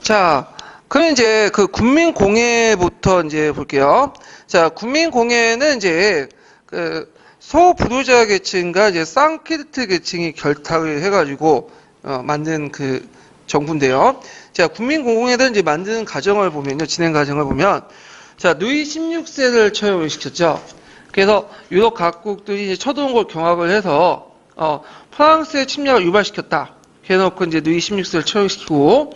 자, 그럼 이제 그 국민공예부터 이제 볼게요. 자, 국민공예는 이제 그 소부도자 계층과 이제 쌍캐스트 계층이 결탁을 해가지고 만든 그 정부인데요. 자, 국민공예를 이제 만드는 과정을 보면요, 진행 과정을 보면, 자, 루이 16세를 처형을 시켰죠. 그래서 유럽 각국들이 이제 쳐들어온 경악을 해서 프랑스의 침략을 유발시켰다. 해놓고 이제 루이 16세를 처형시키고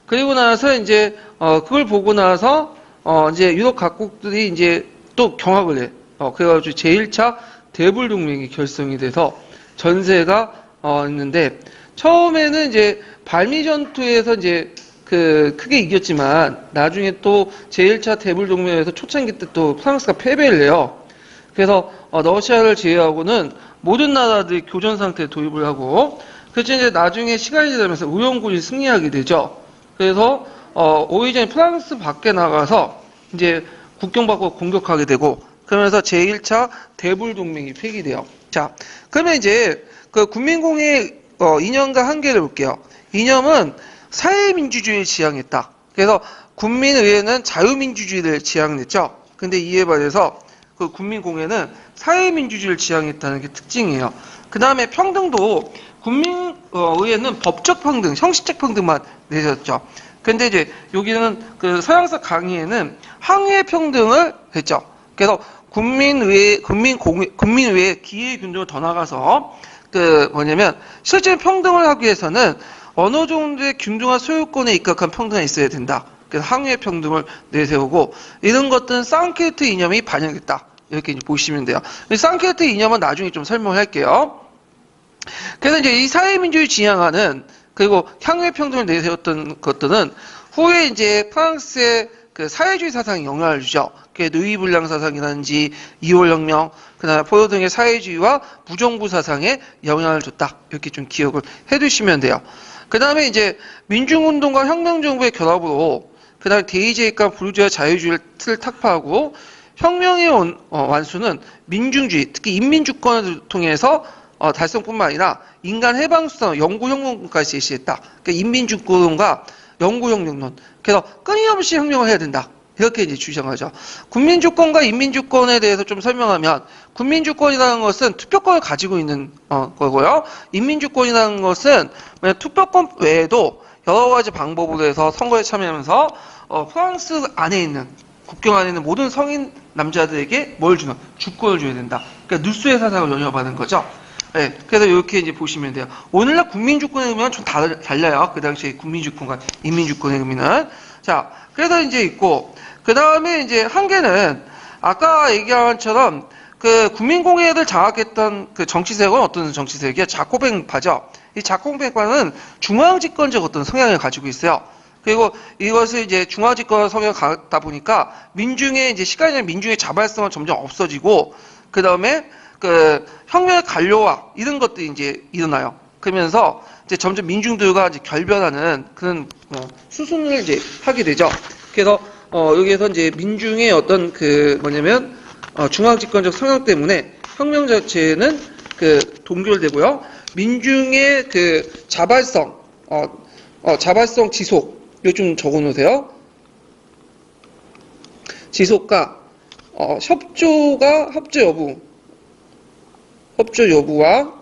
그리고 나서 이제 그걸 보고 나서 이제 유럽 각국들이 이제 또 경악을 해. 그래가지고 제1차 대불동맹이 결성이 돼서 전세가 있는데 처음에는 이제 발미 전투에서 이제 그 크게 이겼지만 나중에 또 제1차 대불동맹에서 초창기 때 또 프랑스가 패배를 해요. 그래서 러시아를 제외하고는 모든 나라들이 교전 상태에 도입을 하고 그래서 이제 나중에 시간이 지나면서 의원군이 승리하게 되죠. 그래서 오히려 프랑스 밖에 나가서 이제 국경 밖으로 공격하게 되고 그러면서 제1차 대불동맹이 폐기돼요. 자, 그러면 이제 그 국민공예 이념과 한계를 볼게요. 이념은 사회민주주의를 지향했다. 그래서 국민의회는 자유민주주의를 지향했죠. 근데 이에 반해서 그 국민공예는 사회민주주의를 지향했다는 게 특징이에요. 그 다음에 평등도 국민의회는 법적 평등, 형식적 평등만 내셨죠. 근데 이제 여기는 그 서양사 강의에는 항해 평등을 했죠. 그래서 국민의회 기회균등을 더 나가서 그 뭐냐면 실제 평등을 하기 위해서는 어느 정도의 균등한 소유권에 입각한 평등이 있어야 된다. 그래서 항해 평등을 내세우고 이런 것들은 쌍캐스트 이념이 반영됐다. 이렇게 이제 보시면 돼요. 쌍캐스트 이념은 나중에 좀 설명을 할게요. 그래서 이제 이 사회민주주의 지향하는 그리고 향후평등을 내세웠던 것들은 후에 이제 프랑스의 그 사회주의 사상에 영향을 주죠. 그 누이 불량 사상이라든지 2월 혁명, 그다음에 포도 등의 사회주의와 무정부 사상에 영향을 줬다. 이렇게 좀 기억을 해두시면 돼요. 그다음에 이제 민중운동과 혁명정부의 결합으로 그다음에 대의제익과 부르주아 자유주의를 틀을 탁파하고 혁명의 완수는 민중주의, 특히 인민주권을 통해서 달성뿐만 아니라 인간 해방수단, 영구혁명론까지 제시했다. 그러니까 인민주권과 영구혁명론. 그래서 끊임없이 혁명을 해야 된다. 이렇게 이제 주장하죠. 국민주권과 인민주권에 대해서 좀 설명하면, 국민주권이라는 것은 투표권을 가지고 있는 거고요. 인민주권이라는 것은 투표권 외에도 여러 가지 방법으로 해서 선거에 참여하면서 프랑스 안에 있는 국경 안에 있는 모든 성인 남자들에게 뭘 주나? 주권을 줘야 된다. 그러니까 누수의 사상을 영향받는 거죠. 네, 그래서 이렇게 이제 보시면 돼요. 오늘날 국민주권의 의미는 좀 달라요. 그 당시에 국민주권과 인민주권의 의미는. 자, 그래서 이제 있고, 그 다음에 이제 한계는 아까 얘기한 것처럼 그 국민공예를 장악했던 그 정치세력은 어떤 정치세력이야? 자코뱅파죠. 이 자코뱅파는 중앙집권적 어떤 성향을 가지고 있어요. 그리고 이것을 이제 중앙집권 성향을 갖다 보니까 민중의 이제 시간이 지나면 민중의 자발성은 점점 없어지고 그 다음에 그 혁명의 관료화 이런 것들이 이제 일어나요. 그러면서 이제 점점 민중들과 이제 결별하는 그런 수순을 이제 하게 되죠. 그래서 여기에서 이제 민중의 어떤 그 뭐냐면 중앙집권적 성향 때문에 혁명 자체는 그 동결되고요. 민중의 그 자발성 자발성 지속 이거 좀 적어놓으세요. 지속과 협조 여부와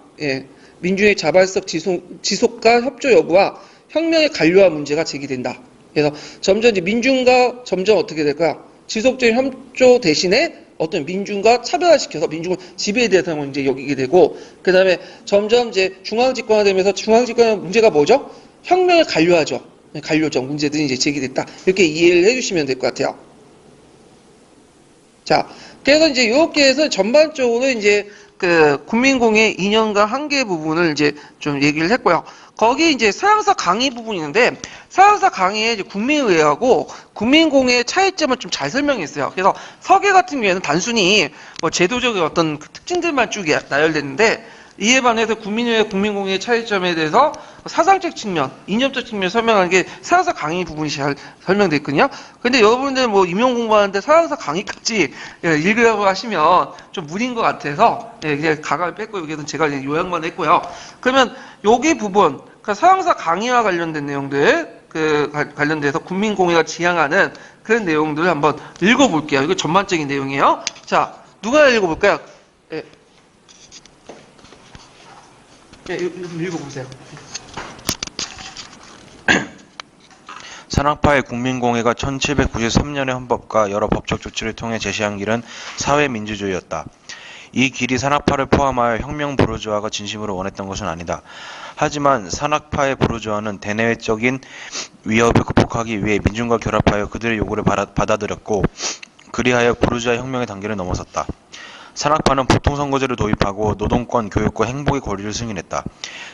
민중의 자발성 지속과 협조 여부와 혁명의 관료화 문제가 제기된다. 그래서 점점 이제 민중과 점점 어떻게 될까? 지속적인 협조 대신에 어떤 민중과 차별화시켜서 민중을 지배에 대해서 이제 여기게 되고, 그 다음에 점점 이제 중앙집권화되면서 중앙집권의 문제가 뭐죠? 혁명을 관료하죠. 관료적 문제들이 이제 제기됐다. 이렇게 이해를 해주시면 될 것 같아요. 자, 그래서 이제 이렇게 해서 전반적으로 이제 그 국민공예 이념과 한계 부분을 이제 좀 얘기를 했고요. 거기 이제 서양사 강의 부분이 있는데 서양사 강의에 이제 국민의회하고 국민공예의 차이점을 좀 잘 설명했어요. 그래서 서계 같은 경우에는 단순히 뭐 제도적인 어떤 그 특징들만 쭉 나열됐는데 이에 반해서 국민의회, 국민공예의 차이점에 대해서 사상적 측면, 이념적 측면 설명하는 게 서양사 강의 부분이 잘 설명되어 있거든요. 근데 여러분들 뭐 임용 공부하는데 서양사 강의까지 읽으려고 하시면 좀 무리인 것 같아서 그냥 가감을 뺐고 여기서는 제가 그냥 요약만 했고요. 그러면 여기 부분, 그러니까 서양사 강의와 관련된 내용들, 관련돼서 국민공회가 지향하는 그런 내용들을 한번 읽어볼게요. 이거 전반적인 내용이에요. 자, 누가 읽어볼까요? 예. 예, 읽어보세요. 산악파의 국민공회가 1793년의 헌법과 여러 법적 조치를 통해 제시한 길은 사회민주주의였다. 이 길이 산악파를 포함하여 혁명 부르주아가 진심으로 원했던 것은 아니다. 하지만 산악파의 부르주아는 대내외적인 위협을 극복하기 위해 민중과 결합하여 그들의 요구를 받아들였고 그리하여 부르주아 혁명의 단계를 넘어섰다. 산악파는 보통선거제를 도입하고 노동권, 교육권, 행복의 권리를 승인했다.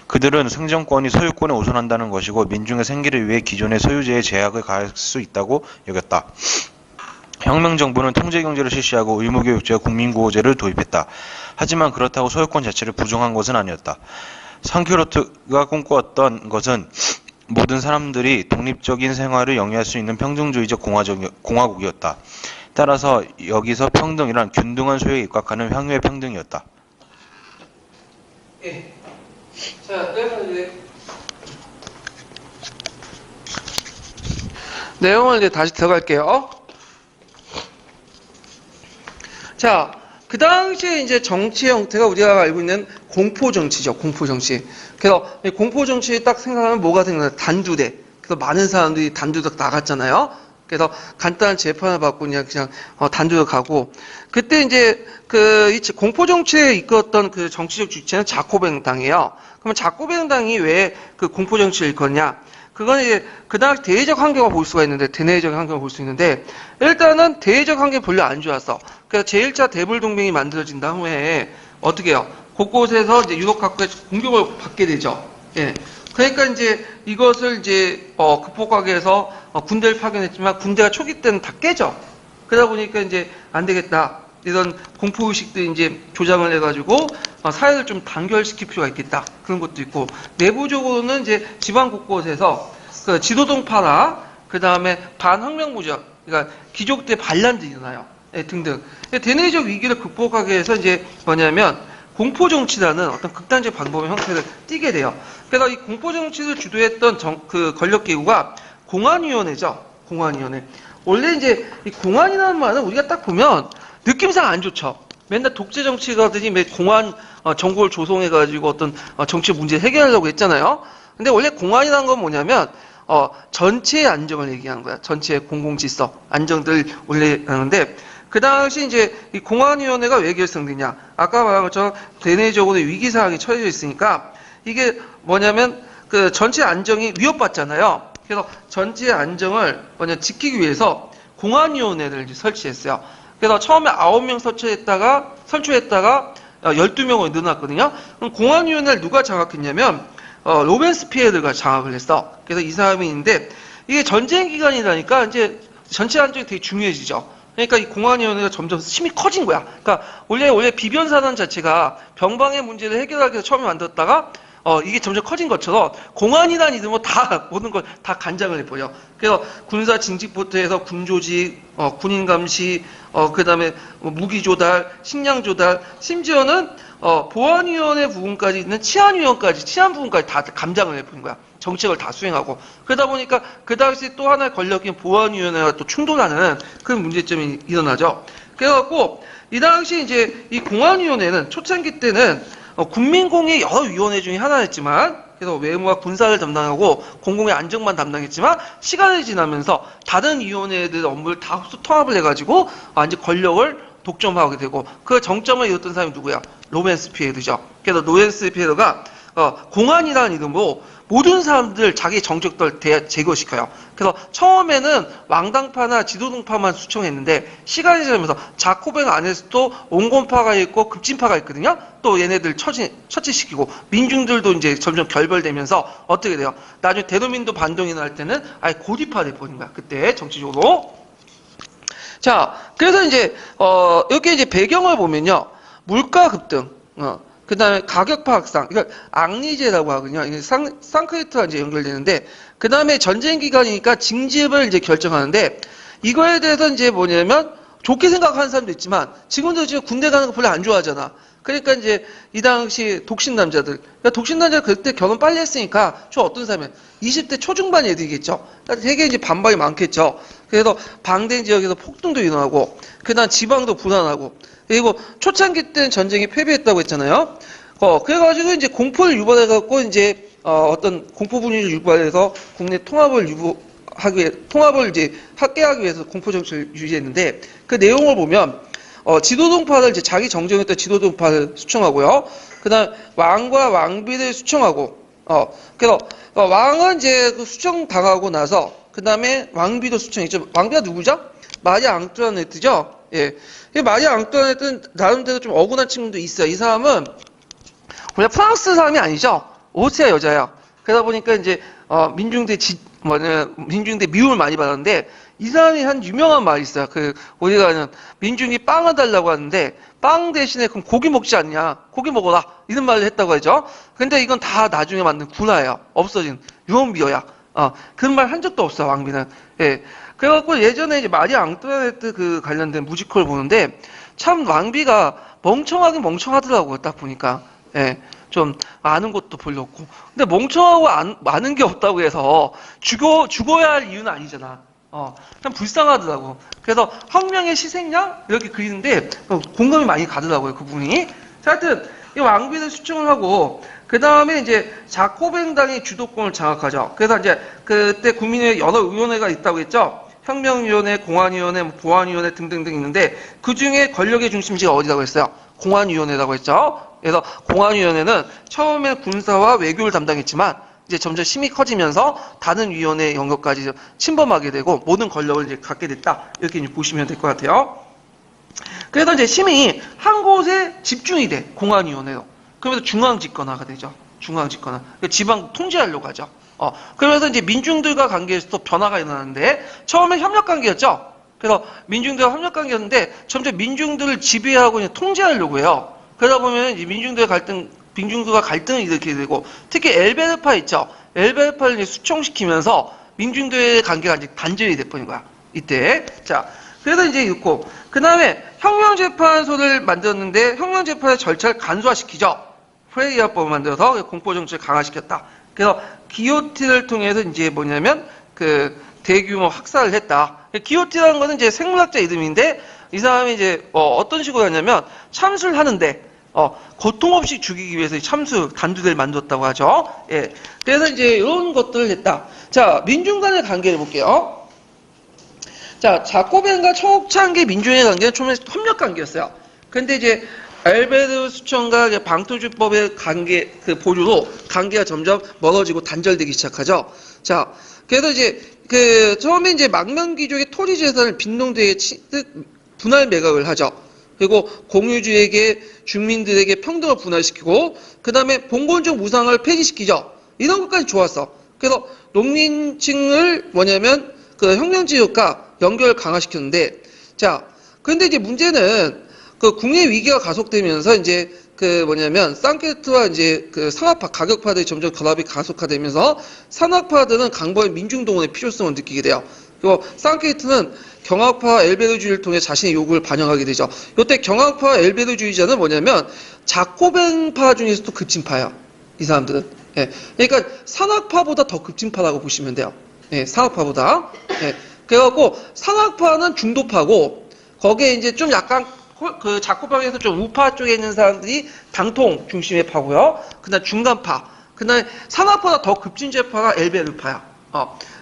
그들은 생존권이 소유권에 우선한다는 것이고 민중의 생기를 위해 기존의 소유제에 제약을 가할 수 있다고 여겼다. 혁명정부는 통제경제를 실시하고 의무교육제와 국민구호제를 도입했다. 하지만 그렇다고 소유권 자체를 부정한 것은 아니었다. 상큐로트가 꿈꾸었던 것은 모든 사람들이 독립적인 생활을 영위할 수 있는 평등주의적 공화국이었다. 따라서 여기서 평등이란 균등한 소유에 입각하는 향유의 평등이었다. 예. 자, 그래서 이제 내용을 이제 다시 들어갈게요. 자, 그 당시에 이제 정치 형태가 우리가 알고 있는 공포 정치죠. 공포 정치. 그래서 공포 정치 딱 생각하면 뭐가 생각나요? 단두대. 그래서 많은 사람들이 단두대 나갔잖아요. 그래서 간단한 재판을 받고 그냥 단두대 가고 그때 이제 이 공포 정치에 이끌었던 그 정치적 주체는 자코뱅 당이에요. 그러면 자코뱅 당이 왜 그 공포 정치를 이끌었냐? 그건 이제 그 당시 대외적 환경을 볼 수가 있는데 대내적 환경을 볼 수 있는데 일단은 대외적 환경이 별로 안 좋았어. 그래서 제1차 대불 동맹이 만들어진 다음에 어떻게 해요? 곳곳에서 이제 유럽 각국의 공격을 받게 되죠. 예. 그러니까 이제 이것을 이제 극복하기 위해서 군대를 파견했지만 군대가 초기 때는 다 깨져. 그러다 보니까 이제 안 되겠다. 이런 공포 의식들이 이제 조장을 해가지고 사회를 좀 단결시킬 필요가 있겠다. 그런 것도 있고 내부적으로는 이제 지방 곳곳에서 그 지도동파나 그 다음에 반혁명부적, 그러니까 귀족대 반란들이 일어나요. 네, 등등. 대내적 위기를 극복하기 위해서 이제 뭐냐면 공포 정치라는 어떤 극단적 방법의 형태를 띠게 돼요. 그래서 이 공포 정치를 주도했던 그 권력 기구가 공안위원회죠. 공안위원회. 원래 이제 이 공안이라는 말은 우리가 딱 보면 느낌상 안 좋죠. 맨날 독재 정치가들이 매 공안 정보를 조성해가지고 어떤 정치 문제를 해결하려고 했잖아요. 근데 원래 공안이라는 건 뭐냐면 전체의 안정을 얘기하는 거야. 전체의 공공질서, 안정들을 원래 하는데 그 당시 이제 이 공안위원회가 왜 결성되냐? 아까 말한 것처럼 대내적으로 위기 상황이 처해져 있으니까 이게 뭐냐면 그 전체 안정이 위협받잖아요. 그래서 전체 안정을 지키기 위해서 공안위원회를 이제 설치했어요. 그래서 처음에 9명 설치했다가 12명으로 늘어났거든요. 그럼 공안위원회를 누가 장악했냐면 로벤스피에르가 장악을 했어. 그래서 이 사람이 있는데 이게 전쟁 기간이라니까 이제 전체 안정이 되게 중요해지죠. 그러니까 이 공안위원회가 점점 힘이 커진 거야. 그러니까 원래 비변사단 자체가 병방의 문제를 해결하기 위해서 처음에 만들었다가 이게 점점 커진 것처럼 공안이라는 이름으로 다 모든 걸 다 간장을 해버려. 그래서 군사 징집부터 해서 군조직, 군인 감시, 그 다음에 무기 조달, 식량 조달, 심지어는 보안위원회 부분까지 있는 치안위원까지, 치안 부분까지 다 감장을 해버린 거야. 정책을 다 수행하고. 그러다 보니까 그 당시 또 하나의 권력인 보안위원회와 또 충돌하는 그런 문제점이 일어나죠. 그래갖고 이 당시 이제 이 공안위원회는 초창기 때는 국민공의 여러 위원회 중에 하나였지만 그래서 외무와 군사를 담당하고 공공의 안정만 담당했지만 시간이 지나면서 다른 위원회들 업무를 다 통합을 해가지고 완전 권력을 독점하게 되고 그 정점을 이뤘던 사람이 누구야? 로벤스피에르죠. 그래서 로벤스피에르가 공안이라는 이름으로 모든 사람들 자기 정적들 제거시켜요. 그래서 처음에는 왕당파나 지도동파만 수청했는데 시간이 지나면서 자코뱅 안에서도 온건파가 있고 급진파가 있거든요. 또 얘네들 처치시키고 민중들도 이제 점점 결별되면서 어떻게 돼요? 나중에 대노민도 반동이 날 때는 아예 고립화 돼버린 거야. 그때 정치적으로. 자, 그래서 이제 여기 이제 배경을 보면요, 물가 급등, 그 다음에 가격파 확산, 그러니까 앙리제라고 하거든요. 이게 상크리트와 이제 연결되는데, 그 다음에 전쟁 기간이니까 징집을 이제 결정하는데, 이거에 대해서 이제 뭐냐면, 좋게 생각하는 사람도 있지만, 지금도 지금 군대 가는 거 별로 안 좋아하잖아. 그러니까 이제 이 당시 독신 남자들, 그러니까 독신 남자 그때 결혼 빨리 했으니까 저 어떤 사람이야? 20대 초중반 애들이겠죠. 그러니까 되게 이제 반발이 많겠죠. 그래서 방대 지역에서 폭동도 일어나고, 그다음 지방도 불안하고, 그리고 초창기 때는 전쟁이 패배했다고 했잖아요. 그래가지고 이제 공포를 유발해갖고 이제 어떤 공포 분위기를 유발해서 국내 통합을 이제 확대하기 위해서 공포 정책을 유지했는데 그 내용을 보면 지도동파를 이제 자기 정쟁했던 지도동파를 수청하고요. 그다음 왕과 왕비를 수청하고 그래서 왕은 이제 그 수청 당하고 나서 그다음에 왕비도 수청했죠. 왕비가 누구죠? 마리아 앙뚜아네트죠. 예. 이 마리아 앙뚜아네트는 나름대로 좀 억울한 친구도 있어요. 이 사람은 원래 프랑스 사람이 아니죠. 오스트리아 여자예요. 그러다 보니까 이제 민중대 미움을 많이 받았는데 이 사람이 한 유명한 말이 있어요. 우리가 아는 민중이 빵을 달라고 하는데 빵 대신에 그럼 고기 먹지 않냐? 고기 먹어라. 이런 말을 했다고 하죠. 근데 이건 다 나중에 만든 구라예요. 없어진 유언비어야. 그런 말 한 적도 없어 왕비는. 예. 그래갖고 예전에 이제 마리아 앙뚜아네트 그 관련된 뮤지컬을 보는데 참 왕비가 멍청하긴 멍청하더라고요. 딱 보니까. 예. 좀 아는 것도 별로 없고. 근데 멍청하고 아는 게 없다고 해서 죽어야 할 이유는 아니잖아. 참 불쌍하더라고. 그래서 혁명의 희생양 이렇게 그리는데 공감이 많이 가더라고요, 그분이. 자, 하여튼 이 왕비를 수청을 하고 그 다음에 이제 자코뱅당이 주도권을 장악하죠. 그래서 이제 그때 국민의 여러 위원회가 있다고 했죠. 혁명위원회, 공안위원회, 보안위원회 등등등 있는데 그 중에 권력의 중심지가 어디라고 했어요? 공안위원회라고 했죠. 그래서 공안위원회는 처음에 군사와 외교를 담당했지만 이제 점점 힘이 커지면서 다른 위원회 영역까지 침범하게 되고 모든 권력을 이제 갖게 됐다. 이렇게 이제 보시면 될 것 같아요. 그래서 이제 힘이 한 곳에 집중이 돼. 공안위원회로. 그러면서 중앙집권화가 되죠. 중앙집권화. 지방 통제하려고 하죠. 그러면서 이제 민중들과 관계에서 또 변화가 일어나는데 처음에 협력관계였죠. 그래서 민중들과 협력관계였는데 점점 민중들을 지배하고 이제 통제하려고 해요. 그러다 보면 이제 민중들과 갈등을 일으키게 되고 특히 엘베르파 있죠. 엘베르파를 이제 수총시키면서 민중들의 관계가 이제 단절이 돼버린 거야. 이때. 자, 그래서 이제 있고 그 다음에 혁명재판소를 만들었는데 혁명재판의 절차를 간소화시키죠. 프레이어법을 만들어서 공포정치를 강화시켰다. 그래서 기요틴을 통해서 이제 뭐냐면 대규모 학살을 했다. 기요틴이라는 것은 이제 생물학자 이름인데 이 사람이 이제 어떤 식으로 하냐면 참수를 하는데 고통 없이 죽이기 위해서 단두대를 만들었다고 하죠. 예. 그래서 이제 이런 것들을 했다. 자, 민중 간의 관계를 볼게요. 자, 자코벤과 초창기 민중의 관계는 처음에 협력 관계였어요. 근데 이제 알베르 수청과 방토주법의 보류로 관계가 점점 멀어지고 단절되기 시작하죠. 자, 그래서 이제 처음에 이제 망명귀족의 토지 재산을 빈농대에 분할 매각을 하죠. 그리고 공유주에게 주민들에게 평등을 분할시키고 그 다음에 봉건적 무상을 폐지시키죠. 이런 것까지 좋았어. 그래서 농민층을 혁명지역과 연결을 강화시켰는데 자, 그런데 이제 문제는 국내 위기가 가속되면서 이제 쌍케트와 이제 상업화, 가격파들이 점점 결합이 가속화되면서 산업화들은 강범의 민중동원의 필요성을 느끼게 돼요. 그리고 쌍케트는 경학파 엘베르주의를 통해 자신의 요구를 반영하게 되죠. 이때 경학파 엘베르주의자는 자코벤파 중에서도 급진파예요. 이 사람들은. 예. 그러니까 산악파보다 더 급진파라고 보시면 돼요. 예, 산악파보다. 예. 그래갖고 산악파는 중도파고 거기에 이제 좀 약간 자코파에서 좀 우파 쪽에 있는 사람들이 당통 중심의 파고요. 그다음 중간파, 그다음 산악파보다 더 급진제파가 엘베르파야.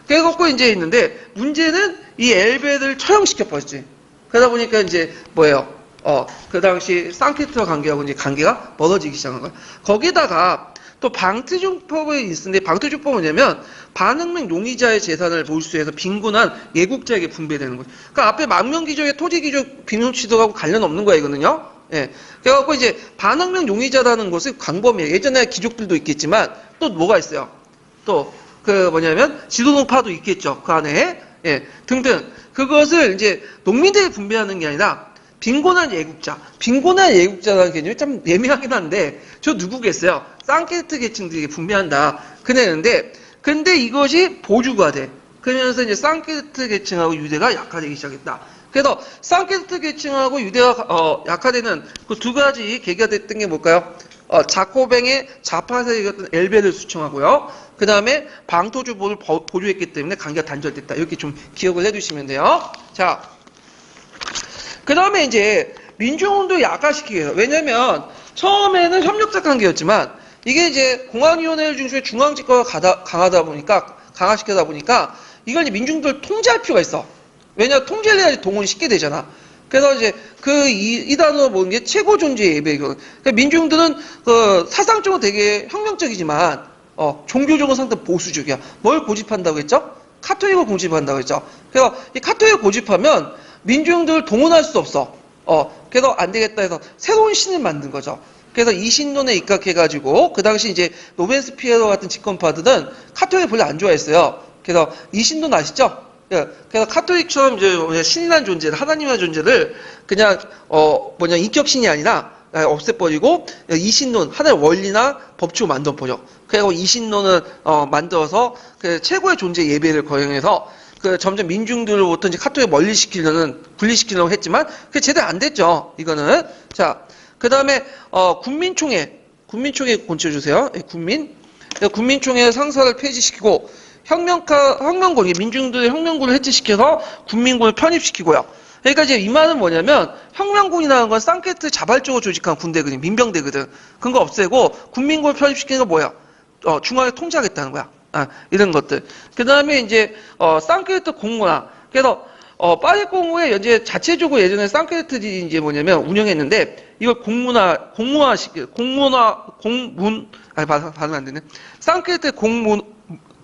그래갖고 이제 있는데 문제는 이 엘베를 처형시켜 버렸지. 그러다 보니까 이제 그 당시 쌍케트와 관계가 멀어지기 시작한 거야. 거기다가 또 방트주법이 있는데 방트주법은 뭐냐면 반응맹 용의자의 재산을 몰수해서 빈곤한 예국자에게 분배되는 거예요. 그러니까 앞에 망명귀족의 토지귀족 빈용치도하고 관련 없는 거야 이거는요. 예. 그래갖고 이제 반응맹 용의자라는 것은 광범위해요. 예전에 귀족들도 있겠지만 또 뭐가 있어요. 또 지도동파도 있겠죠. 그 안에. 예. 등등. 그것을 이제 농민들이 분배하는 게 아니라 빈곤한 예국자. 빈곤한 예국자라는 개념이 참 애매하긴 한데 저 누구겠어요? 쌍케트 계층들에게 분배한다. 그랬는데 근데 이것이 보류가 돼. 그러면서 이제 상케르트 계층하고 유대가 약화되기 시작했다. 그래서 상케르트 계층하고 유대가 약화되는 그 두 가지 계기가 됐던 게 뭘까요? 자코뱅의 좌파 세력이었던 엘베를 수청하고요. 그 다음에 방토주보를 보류했기 때문에 관계가 단절됐다. 이렇게 좀 기억을 해두시면 돼요. 자, 그 다음에 이제 민중운동 약화시키기 위해서. 왜냐면 처음에는 협력적 관계였지만 이게 이제 공안위원회를 중심에 중앙집권가 강하다 보니까 강화시키다 보니까 이걸 이제 민중들 통제할 필요가 있어. 왜냐 통제를 해야지 동원이 쉽게 되잖아. 그래서 이제 이 단어로 보는 게 최고 존재의 예배이거든. 그러니까 민중들은 사상적으로 되게 혁명적이지만 종교적으로 상당히 보수적이야. 뭘 고집한다고 했죠? 카톨릭을 고집한다고 했죠. 그래서 이 카톨릭을 고집하면 민중들을 동원할 수 없어. 그래서 안 되겠다 해서 새로운 신을 만든 거죠. 그래서 이신론에 입각해가지고 그 당시 이제 로벤스피에로 같은 집권파들은 카톨릭을 별로 안 좋아했어요. 그래서 이신론 아시죠? 그래서 카톨릭처럼 이제 신이라는 존재를, 하나님의 존재를 그냥 인격신이 아니라 없애버리고 이신론, 하나의 원리나 법칙을 만들어버려. 그리고 이신론을 만들어서 그 최고의 존재 예배를 거행해서 점점 민중들로부터 이제 카톨릭을 분리시키려고 했지만 그게 제대로 안 됐죠. 이거는. 자, 그 다음에 군민총회 곤치해주세요. 군민총회 상사를 폐지시키고 혁명군, 민중들의 혁명군을 해체시켜서 군민군을 편입시키고요. 그러니까 이제 이 말은 뭐냐면 혁명군이라는 건 쌍케르트 자발적으로 조직한 군대거든, 민병대거든. 그런 거 없애고 군민군을 편입시키는 건 뭐야? 중앙에 통제하겠다는 거야. 이런 것들. 그 다음에 이제 쌍케르트 공문화. 그래서 파리 공무에 이제 자체적으로 예전에 쌍케르트들이 이제 뭐냐면 운영했는데 이걸 발음 안 되네. 쌍케르트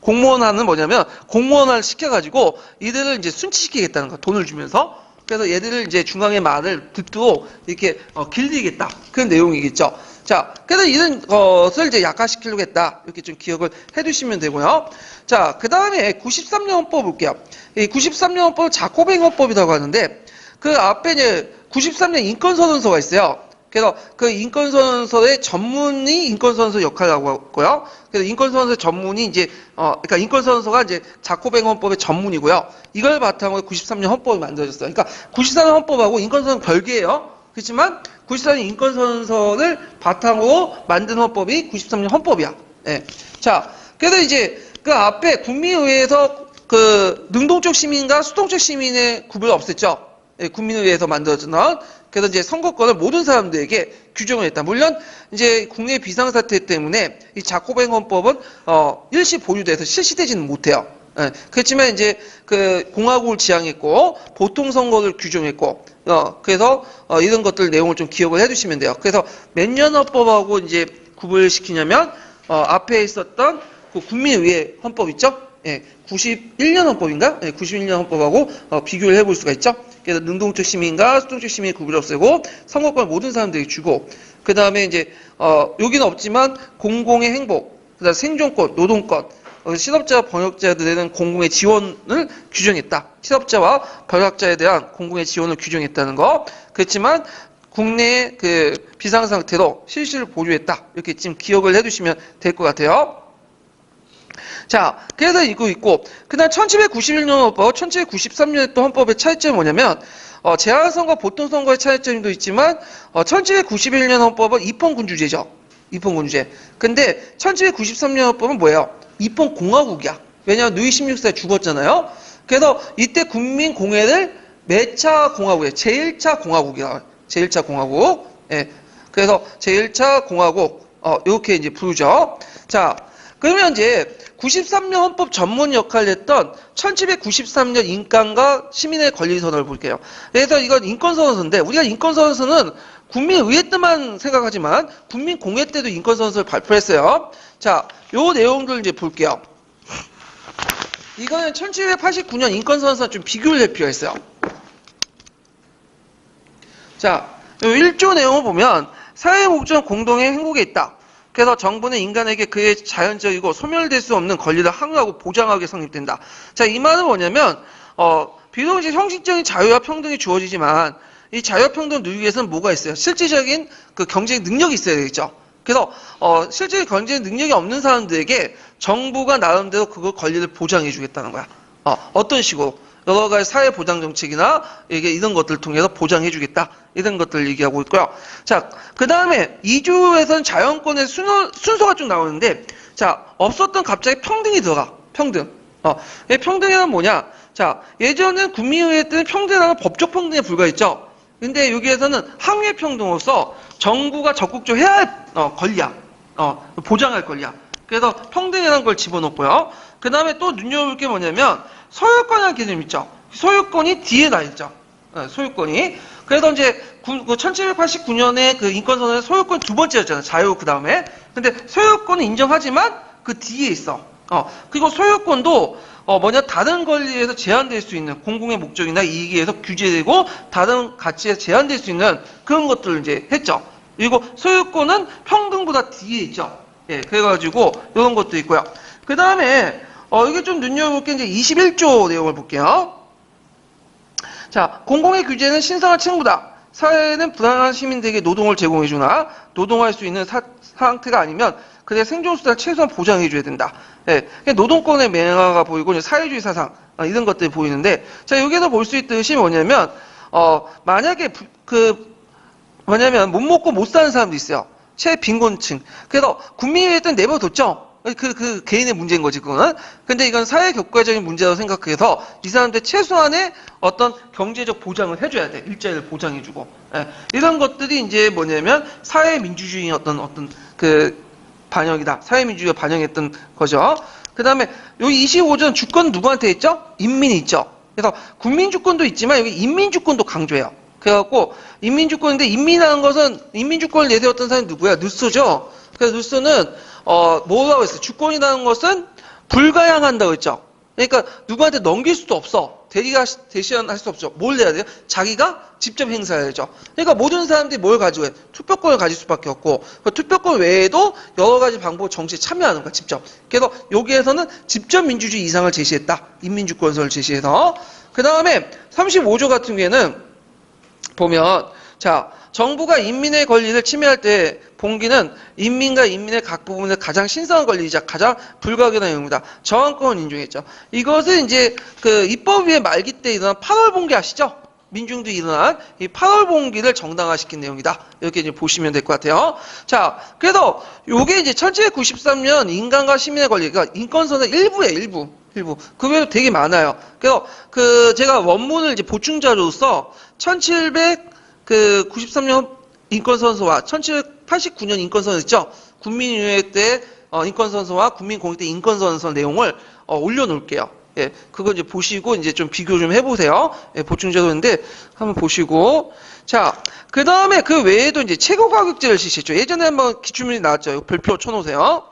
공무원화는 뭐냐면 공무원화를 시켜가지고 이들을 이제 순치시키겠다는 거, 돈을 주면서. 그래서 얘들을 이제 중앙의 말을 듣도록 이렇게 길들이겠다. 그런 내용이겠죠. 자, 그래서 이런 것을 이제 약화시키려고 했다. 이렇게 좀 기억을 해두시면 되고요. 자, 그 다음에 93년 헌법 볼게요. 이 93년 헌법을 자코뱅 헌법이라고 하는데 그 앞에 이제 93년 인권선언서가 있어요. 그래서 그 인권선언서의 전문이 인권선언서 역할을 하고 있고요. 그래서 인권선언서 전문이 이제, 그러니까 인권선언서가 이제 자코뱅 헌법의 전문이고요. 이걸 바탕으로 93년 헌법이 만들어졌어요. 그러니까 93년 헌법하고 인권선언 별개예요. 그렇지만 93년 인권선언서를 바탕으로 만든 헌법이 93년 헌법이야. 예. 자, 그래서 이제 그 앞에 국민의회에서 그 능동적 시민과 수동적 시민의 구분을 없앴죠. 예, 국민의회에서 만들어진 그래서 이제 선거권을 모든 사람들에게 규정을 했다. 물론 이제 국내 비상사태 때문에 이 자코뱅 헌법은 일시 보류돼서 실시되지는 못해요. 예, 그렇지만 이제 그 공화국을 지향했고 보통 선거를 규정했고 그래서 이런 것들 내용을 좀 기억을 해두시면 돼요. 그래서 몇 년 헌법하고 이제 구분을 시키냐면 앞에 있었던 그 국민의회 헌법 있죠? 예, 91년 헌법인가? 예, 91년 헌법하고 비교를 해볼 수가 있죠. 그래서 능동적 시민과 수동적 시민의 구분을 없애고 선거권을 모든 사람들에게 주고 그 다음에 이제 여기는 없지만 공공의 행복, 그다음 생존권, 노동권, 실업자와 번역자들에 대한 공공의 지원을 규정했다. 실업자와 번역자에 대한 공공의 지원을 규정했다는 거. 그렇지만 국내의 그 비상 상태로 실시를 보류했다. 이렇게 지금 기억을 해두시면 될 것 같아요. 자, 그래서 이거 있고, 그 다음 1791년 헌법, 1793년에 또 헌법의 차이점이 뭐냐면, 제한선거, 보통선거의 차이점도 있지만, 1791년 헌법은 입헌군주제죠. 입헌군주제. 근데 1793년 헌법은 뭐예요? 입헌공화국이야. 왜냐하면 누이 16세에 죽었잖아요. 그래서 이때 국민공회를 몇 차 공화국이에요? 제1차 공화국이라고 해요. 제1차 공화국. 예. 그래서 제1차 공화국, 이렇게 이제 부르죠. 자, 그러면 이제 93년 헌법 전문 역할을 했던 1793년 인권과 시민의 권리 선언을 볼게요. 그래서 이건 인권선언서인데 우리가 인권선언서는 국민의회 때만 생각하지만 국민공회 때도 인권선언서를 발표했어요. 자, 요 내용들 이제 볼게요. 이거는 1789년 인권선언서 좀 비교를 할 필요가 있어요. 자, 요 1조 내용을 보면 사회의 목적은 공동의 행복에 있다. 그래서 정부는 인간에게 그의 자연적이고 소멸될 수 없는 권리를 항의하고 보장하게 성립된다. 자, 이 말은 뭐냐면, 비록 이제 형식적인 자유와 평등이 주어지지만, 이 자유와 평등을 누리기 위해서는 뭐가 있어요? 실질적인 그 경제적 능력이 있어야 되겠죠. 그래서, 실질적인 경제적 능력이 없는 사람들에게 정부가 나름대로 그걸 권리를 보장해 주겠다는 거야. 어떤 식으로 여러 가지 사회 보장 정책이나 이게 이런 것들을 통해서 보장해주겠다 이런 것들을 얘기하고 있고요. 자, 그 다음에 2주에서는 자연권의 순서가 좀 나오는데, 자, 없었던 갑자기 평등이 들어가. 평등. 이 평등이란 뭐냐? 자, 예전엔 국민의회 때는 평등이라는 법적 평등에 불과했죠. 근데 여기에서는 항의 평등으로서 정부가 적극적으로 해야 할 권리야. 보장할 권리야. 그래서 평등이라는 걸 집어넣고요. 그 다음에 또 눈여볼 게 뭐냐면 소유권이라는 개념이 있죠. 소유권이 뒤에 나 있죠. 소유권이. 그래서 이제 1789년에 그 인권선언에 소유권 두 번째였잖아요. 자유 그 다음에. 근데 소유권은 인정하지만 그 뒤에 있어. 그리고 소유권도 다른 권리에 의해서 제한될 수 있는 공공의 목적이나 이익에 의해서 규제되고 다른 가치에 제한될 수 있는 그런 것들을 이제 했죠. 그리고 소유권은 평등보다 뒤에 있죠. 예, 그래가지고 이런 것도 있고요. 그 다음에 이게 좀 눈여볼 게 이제 21조 내용을 볼게요. 자, 공공의 규제는 신성한 책무다. 사회는 불안한 시민들에게 노동을 제공해주나 노동할 수 있는 상태가 아니면 그의 생존수단을 최소한 보장해줘야 된다. 예, 노동권의 맹화가 보이고 사회주의 사상 이런 것들이 보이는데, 자, 여기에서 볼 수 있듯이 뭐냐면 만약에 못 먹고 못 사는 사람도 있어요. 최빈곤층. 그래서 국민이 일단 내버려뒀죠. 그 개인의 문제인 거지, 그거는. 근데 이건 사회 격과적인 문제라고 생각해서 이 사람들 최소한의 어떤 경제적 보장을 해줘야 돼. 일자리를 보장해주고. 예. 이런 것들이 이제 뭐냐면 사회민주주의의 어떤 반영이다. 사회민주주의가 반영했던 거죠. 그 다음에 여기 25조는 주권 누구한테 있죠? 인민이 있죠. 그래서 국민주권도 있지만 여기 인민주권도 강조해요. 그래갖고 인민주권인데 인민이라는 것은 인민주권을 내세웠던 사람이 누구야? 루소죠. 그래서 루소는 뭐라고 했어요? 주권이라는 것은 불가항한다고 했죠. 그러니까 누구한테 넘길 수도 없어. 대신할 수 없죠. 뭘 내야 돼요? 자기가 직접 행사해야죠. 그러니까 모든 사람들이 뭘 가지고 해? 투표권을 가질 수밖에 없고, 그 투표권 외에도 여러 가지 방법 정치에 참여하는 거야, 직접. 그래서 여기에서는 직접 민주주의 이상을 제시했다. 인민주권서를 제시해서. 그 다음에 35조 같은 경우에는 보면, 자, 정부가 인민의 권리를 침해할 때 봉기는 인민과 인민의 각 부분의 가장 신성한 권리이자 가장 불가결한 내용이다. 저항권을 인정했죠. 이것은 이제 그 입법위의 말기 때 일어난 8월 봉기 아시죠? 민중들이 일어난 이 8월 봉기를 정당화시킨 내용이다. 이렇게 이제 보시면 될 것 같아요. 자, 그래서 요게 이제 1793년 인간과 시민의 권리가 인권선언 일부예요, 일부. 그 외에도 되게 많아요. 그래서 제가 원문을 이제 보충자료로서 1793년 인권선서와 1789년 인권선서 있죠? 국민의회 때 인권선서와 국민공익 때 인권선서 내용을 올려놓을게요. 예, 그거 이제 보시고 이제 좀 비교 좀 해보세요. 예, 보충자료인데 한번 보시고. 자, 그 다음에 그 외에도 이제 최고가격제를 실시했죠. 예전에 한번 기출문이 나왔죠. 별표 쳐놓으세요.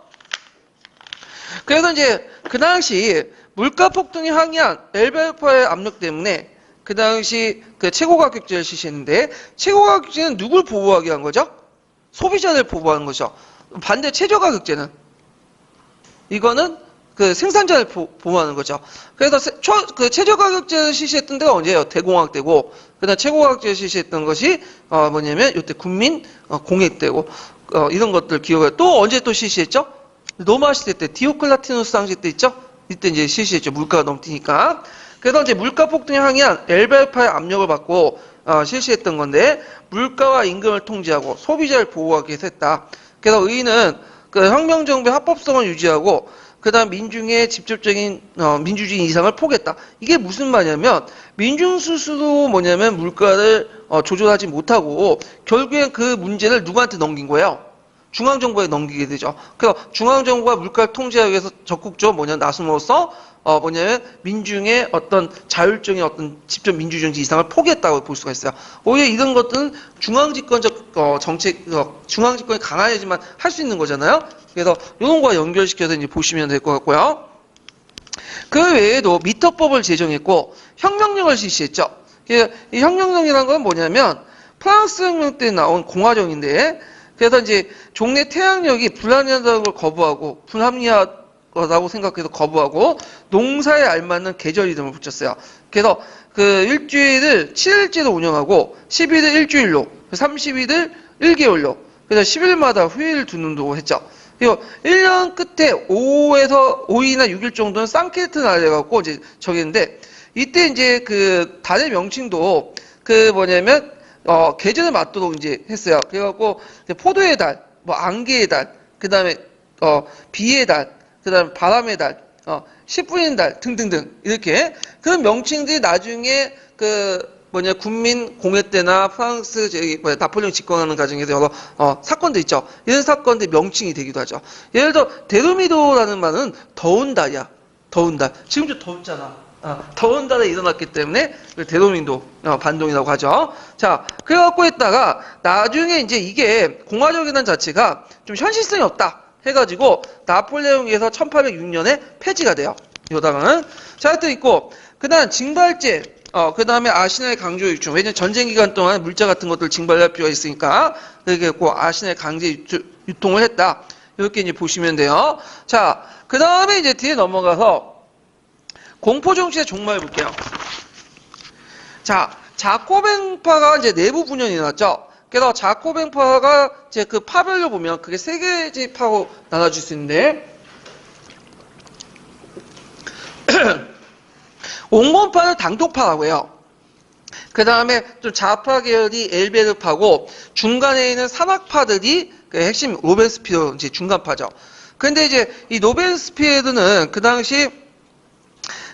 그래서 이제 그 당시 물가 폭등에 항의한 엘베르파의 압력 때문에 그 당시 그 최고가격제를 실시했는데, 최고가격제는 누굴 보호하게 한 거죠? 소비자를 보호하는 거죠. 반대 최저가격제는 이거는 그 생산자를 보호하는 거죠. 그래서 그 최저가격제를 실시했던 데가 언제예요? 대공황 때고, 그다음 최고가격제를 실시했던 것이 뭐냐면 이때 국민 공익 때고, 이런 것들 기억해요. 또 언제 또 실시했죠? 로마 시대 때 디오클라티누스 황제 때 있죠? 이때 이제 실시했죠. 물가가 너무 뛰니까. 그래서 이제 물가 폭등에 항의한 엘베르파의 압력을 받고 실시했던 건데, 물가와 임금을 통제하고 소비자를 보호하기 위해서 했다. 그래서 의의는 그 혁명정부의 합법성을 유지하고 그다음 민중의 직접적인 민주주의 이상을 포기했다. 이게 무슨 말이냐면 민중 스스로 뭐냐면 물가를 조절하지 못하고 결국엔 그 문제를 누구한테 넘긴 거예요? 중앙정부에 넘기게 되죠. 그래서 중앙정부가 물가를 통제하기 위해서 적극적으로 나섬으로써 뭐냐면 민중의 어떤 자율적인 어떤 직접 민주정치 이상을 포기했다고 볼 수가 있어요. 오히려 이런 것들은 중앙집권적 정책, 중앙집권이 강화해야지만 할 수 있는 거잖아요. 그래서 이런 거와 연결시켜서 이제 보시면 될 것 같고요. 그 외에도 미터법을 제정했고 혁명령을 실시했죠. 이 혁명령이라는 건 뭐냐면 프랑스 혁명 때 나온 공화정인데, 그래서 이제 종래 태양력이 불합리하다는 걸 거부하고 불합리하다고 생각해서 거부하고 농사에 알맞는 계절 이름을 붙였어요. 그래서 그 일주일을 7일째로 운영하고 10일을 일주일로, 30일을 1개월로, 그래서 10일마다 휴일을 두는다고 했죠. 이거 1년 끝에 5이나 6일 정도는 쌍캐레트 날이 해갖고 이제 저기인데, 이때 이제 그 달의 명칭도 그 뭐냐면 계절에 맞도록 이제 했어요. 그래갖고 이제 포도의 달, 뭐 안개의 달, 그 다음에 비의 달, 그 다음에 바람의 달, 10분의 달 등등등 이렇게 그런 명칭들이 나중에 그 국민 공회 때나 프랑스 나폴레옹 집권하는 과정에서 여러 사건들 있죠. 이런 사건들 명칭이 되기도 하죠. 예를 들어 데로미도라는 말은 더운 달이야. 더운 달. 지금 좀 덥잖아. 더운 달에 일어났기 때문에 데로민도 반동이라고 하죠. 자, 그래갖고 했다가 나중에 이제 이게 공화정이라는 자체가 좀 현실성이 없다 해가지고 나폴레옹에서 1806년에 폐지가 돼요. 요당은. 자, 하여튼 있고 그다음 징발제. 그 다음에 아시나의 강조 유충. 왜냐면 전쟁 기간 동안 물자 같은 것들 징발할 필요가 있으니까. 그렇게 고 아시나의 강제 유통을 했다. 이렇게 이제 보시면 돼요. 자, 그 다음에 이제 뒤에 넘어가서 공포 정치의 종말 볼게요. 자, 자코뱅파가 이제 내부 분열이 일어났죠. 그래서 자코뱅파가 이제 그 파별로 보면 그게 세 개의 파로 나눠질 수 있는데, 온건파는 당독파라고 해요. 그 다음에 좀 좌파 계열이 엘베르파고, 중간에 있는 산악파들이 그 핵심 로벤스피에르 이제 중간파죠. 근데 이제 이 로벤스피에르는 그 당시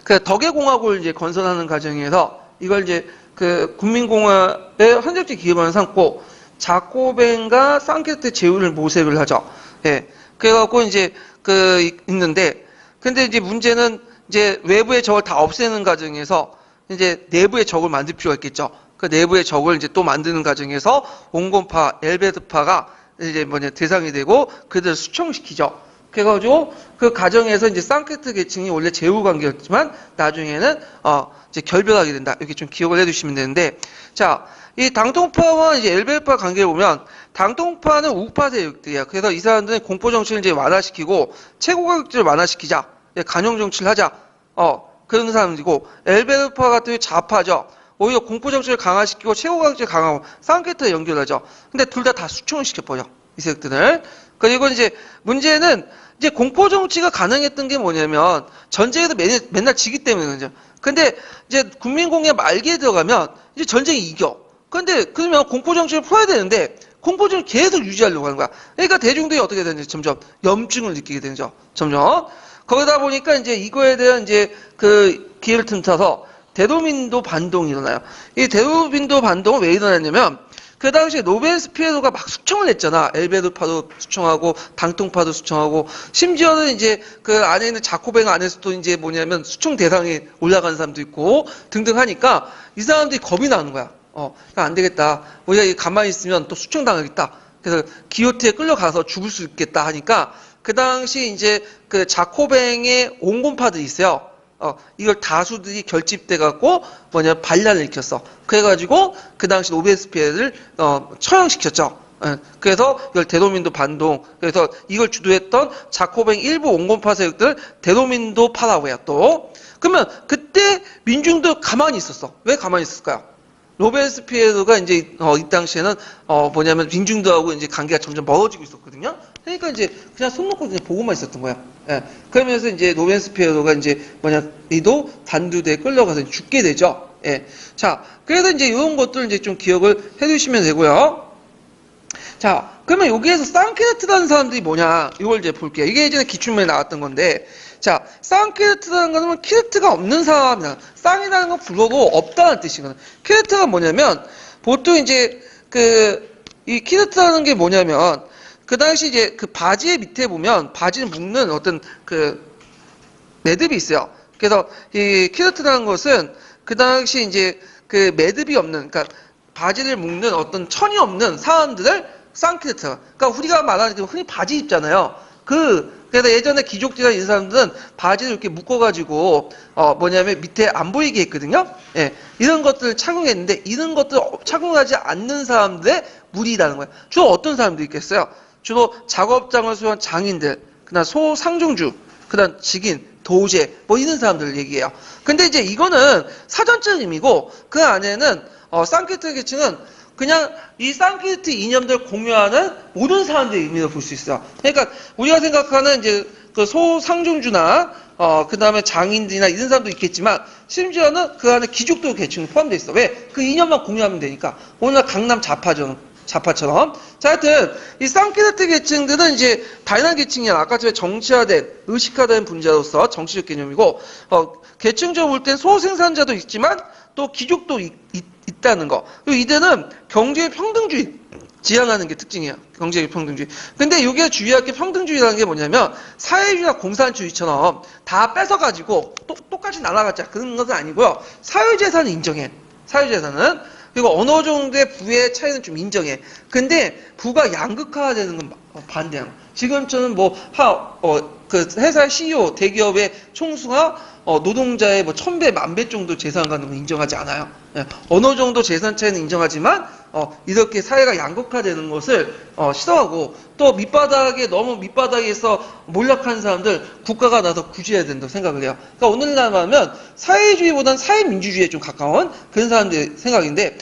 그 덕계공화국을 이제 건설하는 과정에서 이걸 이제 그 국민공화의 헌정적 기반을 삼고 자코벤과 쌍캐레트 제후를 모색을 하죠. 예. 그래갖고 이제 있는데, 근데 이제 문제는 이제 외부의 적을 다 없애는 과정에서 이제 내부의 적을 만들 필요가 있겠죠. 그 내부의 적을 이제 또 만드는 과정에서 온건파, 엘베르파가 이제 대상이 되고 그들을 수청시키죠. 그래가지고 그 과정에서 이제 쌍캐레트 계층이 원래 제후 관계였지만 나중에는 이제 결별하게 된다. 이렇게 좀 기억을 해두시면 되는데, 자, 이 당통파와 이제 엘베르파 관계를 보면 당통파는 우파 세력들이야. 그래서 이 사람들은 공포 정치를 이제 완화시키고 최고가격제를 완화시키자, 간용 정치를 하자, 그런 사람들이고, 엘베르파 같은 경우 좌파죠. 오히려 공포 정치를 강화시키고 최고가격제를 강화하고 쌍캐레트를 연결하죠. 근데 둘 다 수청을 시켜버려, 이 세력들을. 그리고 이제 문제는 이제 공포 정치가 가능했던 게 뭐냐면 전쟁에서 맨날 지기 때문에 그죠. 근데 이제 국민공예 말기에 들어가면 이제 전쟁이 이겨. 근데 그러면 공포 정치를 풀어야 되는데 공포 정치를 계속 유지하려고 하는 거야. 그러니까 대중들이 어떻게 되는지 점점 염증을 느끼게 되죠. 점점. 거기다 보니까 이제 이거에 대한 이제 그 기회를 틈타서 대도민도 반동이 일어나요. 이 대도민도 반동은 왜 일어났냐면 그 당시에 로벤스피에르가 막 수청을 냈잖아. 엘베르파도 수청하고 당통파도 수청하고, 심지어는 이제 그 안에 있는 자코뱅 안에서도 이제 수청 대상에 올라간 사람도 있고 등등 하니까 이 사람들이 겁이 나는 거야. 안 되겠다. 우리가 가만히 있으면 또 수청당하겠다. 그래서 기요트에 끌려가서 죽을 수 있겠다 하니까 그 당시 이제 그 자코뱅의 온건파들이 있어요. 이걸 다수들이 결집돼갖고 반란을 일으켰어. 그래가지고 그 당시 로베스피에르를 처형시켰죠. 그래서 이걸 대도민도 반동. 그래서 이걸 주도했던 자코뱅 일부 온건파 세력들 대도민도 파라고 해요. 또 그러면 그때 민중도 가만히 있었어. 왜 가만히 있었을까요? 로베스피에르가 이제 이 당시에는 민중들하고 이제 관계가 점점 멀어지고 있었거든요. 그러니까 이제 그냥 손 놓고 그냥 보고만 있었던 거야. 예. 그러면서 이제 로벤스피에르가 이제 이도 단두대에 끌려가서 죽게 되죠. 예. 자, 그래서 이제 이런 것들 이제 좀 기억을 해두시면 되고요. 자, 그러면 여기에서 쌍캐레트라는 사람들이 뭐냐? 이걸 이제 볼게요. 이게 예전에 기출문에 나왔던 건데, 자, 쌍캐레트라는 것은 캐레트가 없는 사람이다. 쌍이라는 건 불어도 없다는 뜻이거든. 캐레트가 뭐냐면 보통 이제 이 캐레트라는 게 뭐냐면 그 당시 이제 그 바지의 밑에 보면 바지를 묶는 어떤 매듭이 있어요. 그래서 이 캐레트라는 것은 그 당시 이제 그 매듭이 없는, 그러니까 바지를 묶는 어떤 천이 없는 사람들을 쌍캐레트. 그러니까 우리가 말하는 흔히 바지 입잖아요. 그래서 예전에 귀족들이나 이 사람들은 바지를 이렇게 묶어가지고 밑에 안 보이게 했거든요. 예, 이런 것들을 착용했는데 이런 것들을 착용하지 않는 사람들의 무리라는 거예요. 주로 어떤 사람들이 있겠어요? 주로 작업장을 수행한 장인들, 그다음 소상종주, 그다음 직인, 도제, 뭐 이런 사람들 얘기해요. 근데 이제 이거는 사전적 의미고 그 안에는 산케트 계층은 그냥 이 산케트 이념들 공유하는 모든 사람들의 의미를 볼 수 있어요. 그러니까 우리가 생각하는 이제 그 소상종주나 그 다음에 장인들이나 이런 사람도 있겠지만 심지어는 그 안에 귀족도 계층이 포함되어 있어. 왜? 그 이념만 공유하면 되니까. 오늘날 강남 좌파처럼. 자, 하여튼, 이 산케르트 계층들은 이제 다양한 계층이야. 아까 전에 정치화된, 의식화된 분자로서 정치적 개념이고, 계층적으로 볼 땐 소생산자도 있지만, 또 귀족도 있다는 거. 그리고 이들은 경제의 평등주의, 지향하는 게 특징이에요. 경제의 평등주의. 근데 여기에 주의할 게 평등주의라는 게 뭐냐면, 사회주의나 공산주의처럼 다 뺏어가지고, 똑같이 날아가자. 그런 것은 아니고요. 사회재산을 인정해. 사회재산은. 그리고 어느 정도의 부의 차이는 좀 인정해. 근데 부가 양극화되는 건 반대야. 지금처럼 그 회사의 CEO, 대기업의 총수가 노동자의 뭐 1000배, 1000배 정도 재산 갖는 건 인정하지 않아요. 예, 어느 정도 재산 차이는 인정하지만 이렇게 사회가 양극화되는 것을 싫어하고 또 너무 밑바닥에서 몰락한 사람들 국가가 나서 구제해야 된다고 생각을 해요. 그러니까 오늘날 말하면 사회주의보다는 사회민주주의에 좀 가까운 그런 사람들의 생각인데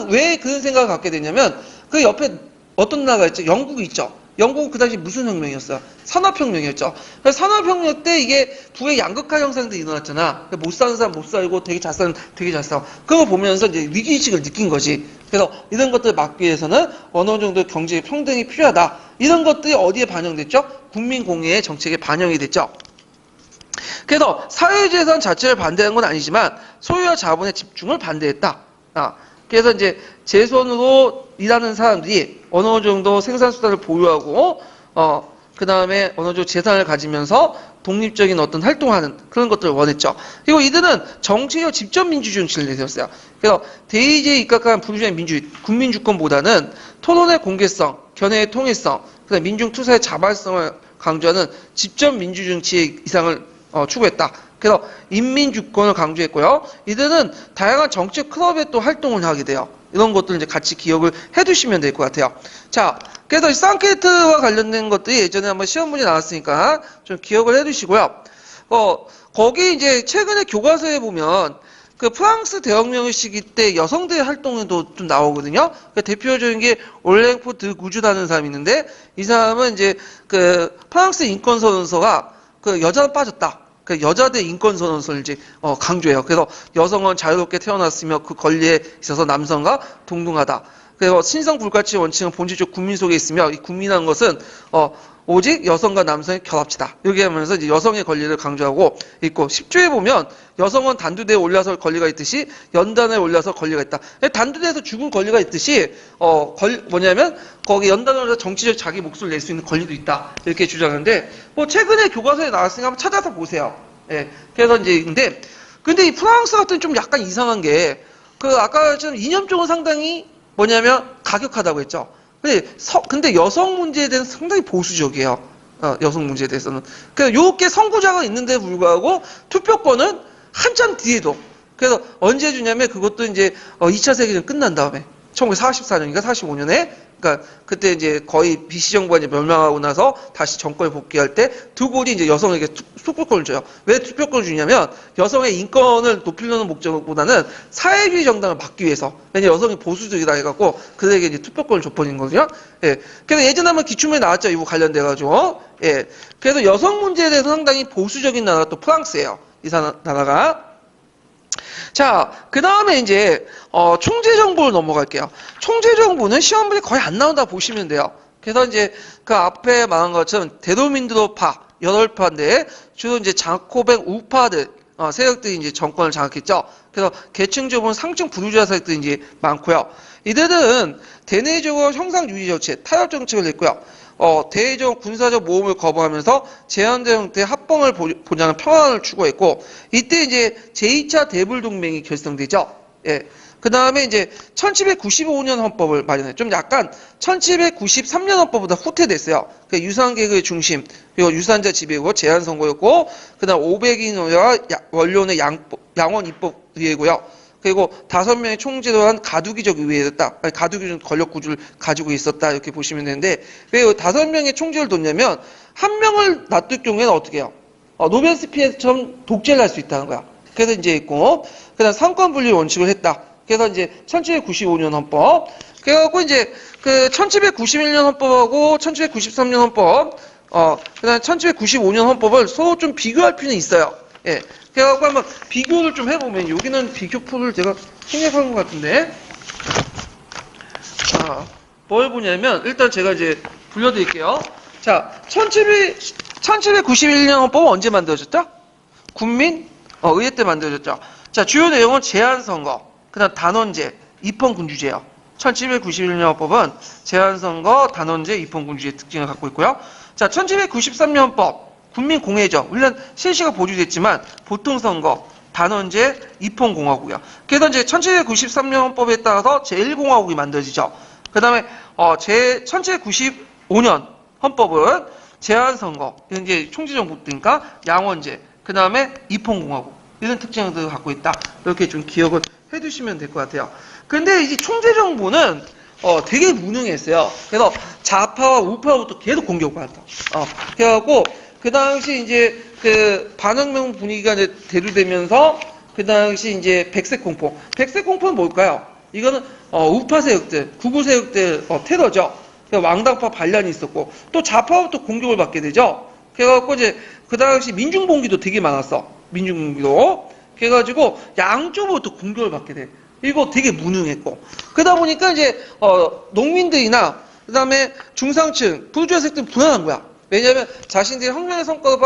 왜 그런 생각을 갖게 되냐면 그 옆에 어떤 나라가 있죠? 영국이 있죠. 영국은 그 당시 무슨 혁명이었어요? 산업혁명이었죠. 그래서 산업혁명 때 이게 부의 양극화 현상들이 일어났잖아. 못 사는 사람 못 살고 되게 잘 사는 되게 잘 살고. 그거 보면서 이제 위기의식을 느낀 거지. 그래서 이런 것들을 막기 위해서는 어느 정도 경제의 평등이 필요하다. 이런 것들이 어디에 반영됐죠? 국민공예의 정책에 반영이 됐죠. 그래서 사회재산 자체를 반대한 건 아니지만 소유와 자본의 집중을 반대했다. 그래서 이제 제 손으로 일하는 사람들이 어느 정도 생산수단을 보유하고 그 다음에 어느 정도 재산을 가지면서 독립적인 어떤 활동하는 그런 것들을 원했죠. 그리고 이들은 정치적 직접 민주주의 정치를 내세웠어요. 그래서 대의제에 입각한 부르주아의 민주주의, 국민주권보다는 토론의 공개성, 견해의 통일성, 그다음 민중투사의 자발성을 강조하는 직접 민주주의 정치의 이상을 추구했다. 그래서 인민주권을 강조했고요. 이들은 다양한 정치 클럽에 또 활동을 하게 돼요. 이런 것들 이제 같이 기억을 해두시면 될 것 같아요. 자, 그래서 이 산케르트와 관련된 것들이 예전에 한번 시험 문제 나왔으니까 좀 기억을 해두시고요. 거기 이제 최근에 교과서에 보면 그 프랑스 대혁명 시기 때 여성들의 활동에도 좀 나오거든요. 그 대표적인 게 올랭포 드 구주라는 사람이 있는데 이 사람은 이제 그 프랑스 인권선언서가 그 여자는 빠졌다. 그 여자들 인권선언서를 이제 강조해요. 그래서 여성은 자유롭게 태어났으며 그 권리에 있어서 남성과 동등하다. 그래서 신성 불가치 원칙은 본질적 국민 속에 있으며 이 국민이라는 것은 오직 여성과 남성의 결합체다. 이렇게 하면서 이제 여성의 권리를 강조하고 있고 10조에 보면 여성은 단두대에 올라설 권리가 있듯이 연단에 올라서 권리가 있다. 단두대에서 죽을 권리가 있듯이 뭐냐면 거기 연단에 올라서 정치적 자기 목소리를 낼 수 있는 권리도 있다. 이렇게 주장하는데 뭐 최근에 교과서에 나왔으니까 한번 찾아서 보세요. 예. 그래서 이제 근데 이 프랑스 같은 좀 약간 이상한 게 그 아까처럼 이념적으로 상당히 뭐냐면 가격하다고 했죠. 근데 여성 문제에 대해서 상당히 보수적이에요. 여성 문제에 대해서는. 그래서 요렇게 선구자가 있는데 불구하고 투표권은 한참 뒤에도. 그래서 언제 주냐면 그것도 이제 2차 세계대전 끝난 다음에 1944년인가 45년에 그러니까 그때 이제 거의 BC 정부가 이제 멸망하고 나서 다시 정권에 복귀할 때 두 곳이 이제 여성에게 투표권을 줘요. 왜 투표권을 주냐면 여성의 인권을 높이려는 목적보다는 사회주의 정당을 막기 위해서. 왜냐면 여성이 보수적이다 해갖고 그들에게 이제 투표권을 줘버린 거거든요. 예. 그래서 예전에 한번 기출문제 나왔죠. 이거 관련돼가지고. 예. 그래서 여성 문제에 대해서 상당히 보수적인 나라가 또 프랑스예요. 이 나라가. 자, 그 다음에 이제, 총재정부를 넘어갈게요. 총재정부는 시험 문제 거의 안 나온다 보시면 돼요. 그래서 이제 그 앞에 말한 것처럼 데도민드로파, 8파인데, 주로 이제 자코뱅 우파들, 세력들이 이제 정권을 장악했죠. 그래서 계층적으로는 상층 부르주아 세력들이 이제 많고요. 이들은 대내적으로 형상유지 정책, 타협 정책을 냈고요. 대외적 군사적 모험을 거부하면서 제한된 형태의 합병을 보장하는 평화를 추구했고 이때 이제 제2차 대불동맹이 결성되죠. 예. 그 다음에 이제 1795년 헌법을 마련해. 좀 약간 1793년 헌법보다 후퇴됐어요. 그 유산계급의 중심, 그리고 유산자 지배고 제한 선거였고, 그 다음 500인과 원료의 양원 입법 의회고요. 그리고 5명의 총재로 한 가두기적 의회였다. 가두기적 권력 구조를 가지고 있었다. 이렇게 보시면 되는데, 왜 5명의 총재를 뒀냐면, 한 명을 놔둘 경우에는 어떻게 해요? 노벤스피에처럼 독재를 할 수 있다는 거야. 그래서 이제 있고, 그 다음 상권 분리 원칙을 했다. 그래서 이제 1795년 헌법. 그래갖고 이제 그 1791년 헌법하고 1793년 헌법, 그 다음 1795년 헌법을 서로 좀 비교할 필요는 있어요. 예. 그래갖고 한번 비교를 좀 해보면, 여기는 비교표를 제가 생략한 것 같은데, 뭘 보냐면, 일단 제가 이제 불려드릴게요. 자, 1791년 헌법은 언제 만들어졌죠? 의회 때 만들어졌죠. 자, 주요 내용은 제한선거, 그 다음 단원제, 입헌군주제요. 1791년 헌법은 제한선거, 단원제, 입헌군주제 특징을 갖고 있고요. 자, 1793년 헌법, 국민공회죠. 물론 실시가 보류됐지만 보통선거, 단원제, 입헌공화국이요. 그래서 이제 1793년 헌법에 따라서 제1공화국이 만들어지죠. 그 다음에 1795년 헌법은 제한선거, 이제 총재정부니까 양원제, 그 다음에 입헌공화국, 이런 특징들을 갖고 있다. 이렇게 좀 기억을 해두시면 될 것 같아요. 근데 이제 총재정부는 되게 무능했어요. 그래서 좌파와 우파로부터 계속 공격받았다. 그래갖고 그 당시 이제 그 반혁명 분위기가 이제 대두되면서 그 당시 이제 백색공포. 백색공포는 뭘까요? 이거는 우파 세력들, 구구 세력들 테러죠. 왕당파 반란이 있었고 또 좌파부터 공격을 받게 되죠. 그래갖고 이제 그 당시 민중봉기도 되게 많았어. 민중봉기도. 그래가지고 양쪽으로부터 공격을 받게 돼. 이거 되게 무능했고. 그러다 보니까 이제 농민들이나 그 다음에 중상층, 부르주아 세력들은 불안한 거야. 왜냐하면 자신들이 혁명의 성과를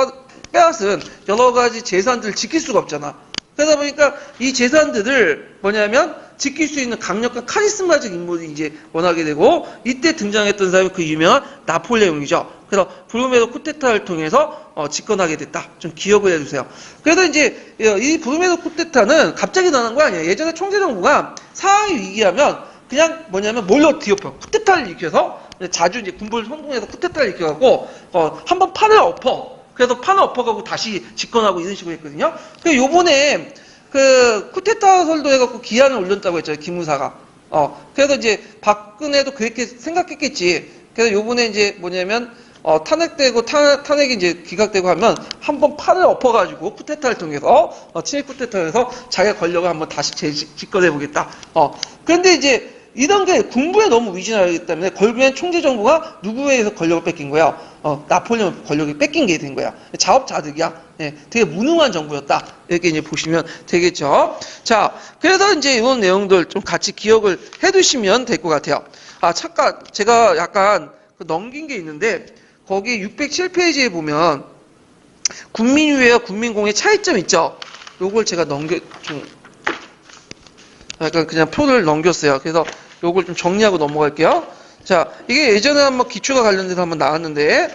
빼앗은 여러 가지 재산들을 지킬 수가 없잖아. 그러다 보니까 이 재산들을 뭐냐면 지킬 수 있는 강력한 카리스마적 인물이 이제 원하게 되고, 이때 등장했던 사람이 그 유명한 나폴레옹이죠. 그래서 브루메르 쿠데타를 통해서 집권하게 됐다. 좀 기억을 해주세요. 그래서 이제 이 브루메르 쿠데타는 갑자기 나는 거 아니에요. 예전에 총재정부가 상황이 위기하면 그냥 뭐냐면 뭘로 뒤엎어. 쿠데타를 일으켜서 자주 이제 군부를 선동해서 쿠데타를 일으켜갖고 한번 판을 엎어. 그래서 판을 엎어가고 다시 집권하고 이런 식으로 했거든요. 그 요번에 그 쿠데타 설도해갖고 기한을 올렸다고 했잖아요. 기무사가. 그래서 이제 박근혜도 그렇게 생각했겠지. 그래서 요번에 이제 뭐냐면 탄핵되고 탄핵이 이제 기각되고 하면 한번 판을 엎어가지고 쿠데타를 통해서 친일 쿠데타를 해서 자기가 권력을 한번 다시 집권해보겠다. 그런데 이제 이런 게 군부에 너무 위진하기 때문에 결국엔 총재정부가 누구에 의해서 권력을 뺏긴 거야? 나폴레옹 권력이 뺏긴 게 된 거야. 자업자득이야. 네, 되게 무능한 정부였다. 이렇게 이제 보시면 되겠죠. 자, 그래서 이제 이런 내용들 좀 같이 기억을 해두시면 될 것 같아요. 잠깐 제가 약간 넘긴 게 있는데 거기 607페이지에 보면 국민유해와 국민공의 차이점 있죠. 요걸 제가 약간 그냥 표를 넘겼어요. 그래서 요걸 좀 정리하고 넘어갈게요. 자, 이게 예전에 한번 기초가 관련돼서 한번 나왔는데,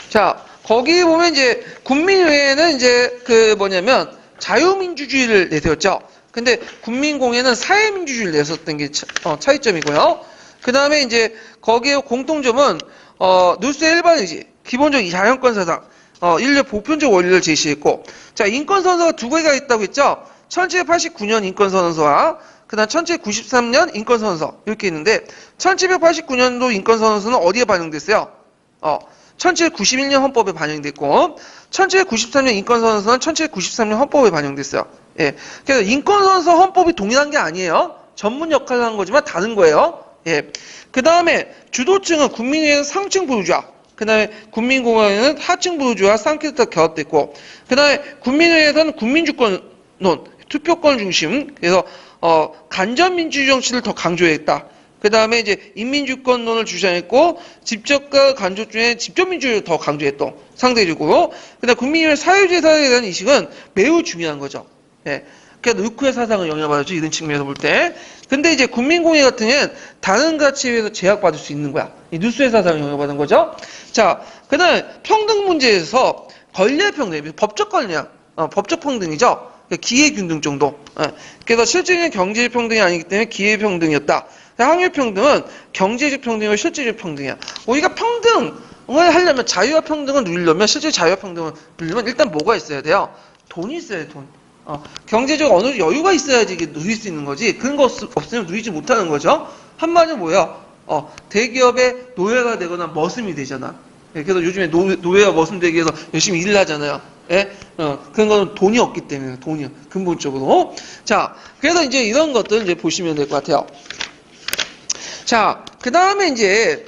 자, 거기 보면 이제 국민의회는 이제 그 뭐냐면 자유민주주의를 내세웠죠. 근데 국민공회는 사회민주주의를 내세웠던 게 차이점이고요. 그 다음에 이제 거기에 공통점은 누수의 일반의지, 기본적 자연권 사상, 인류 보편적 원리를 제시했고, 자, 인권선언서가 두 개가 있다고 했죠. 1789년 인권선언서와 그다음 1793년 인권선언서 이렇게 있는데 1789년도 인권선언서는 어디에 반영됐어요? 1791년 헌법에 반영됐고 1793년 인권선언서는 1793년 헌법에 반영됐어요. 예. 그래서 인권선언서 헌법이 동일한 게 아니에요. 전문 역할을 한 거지만 다른 거예요. 예. 그 다음에 주도층은 국민의회는 상층 부르주아, 그 다음에 국민공화국은 하층 부르주아 상층부터 결합됐고, 그 다음에 국민의회에서는 국민주권론, 투표권 중심, 그래서 간접민주주의 정치를 더 강조했다. 그 다음에 이제 인민주권론을 주장했고, 직접과 간접 중에 직접민주주의를 더 강조했던 상대적으로. 그 다음에 국민의회 사유재산에 대한 인식은 매우 중요한 거죠. 예. 그러니까 루크의 사상을 영향받았죠. 이런 측면에서 볼 때. 근데 이제 국민공회 같은 경우는 다른 가치에 의해서 제약받을 수 있는 거야. 이 누수의 사상을 영향받은 거죠. 자, 그 다음에 평등 문제에서 권리의 평등, 법적 권리야. 법적 평등이죠. 기회균등 정도. 그래서 실질적인 경제적 평등이 아니기 때문에 기회평등이었다. 항해평등은 경제적 평등이고 실질적 평등이야. 우리가 평등을 하려면, 자유와 평등을 누리려면, 실제 자유와 평등을 누리려면 일단 뭐가 있어야 돼요? 돈이 있어야 돼, 돈. 경제적 어느 정도 여유가 있어야지 이게 누릴 수 있는 거지. 그런 거 없으면 누리지 못하는 거죠. 한마디로 뭐야? 대기업의 노예가 되거나 머슴이 되잖아. 예, 그래서 요즘에 노예와 머슴되기 위해서 열심히 일을 하잖아요. 예? 그런 거는 돈이 없기 때문에, 돈이요. 근본적으로. 자, 그래서 이제 이런 것들 이제 보시면 될 것 같아요. 자, 그 다음에 이제,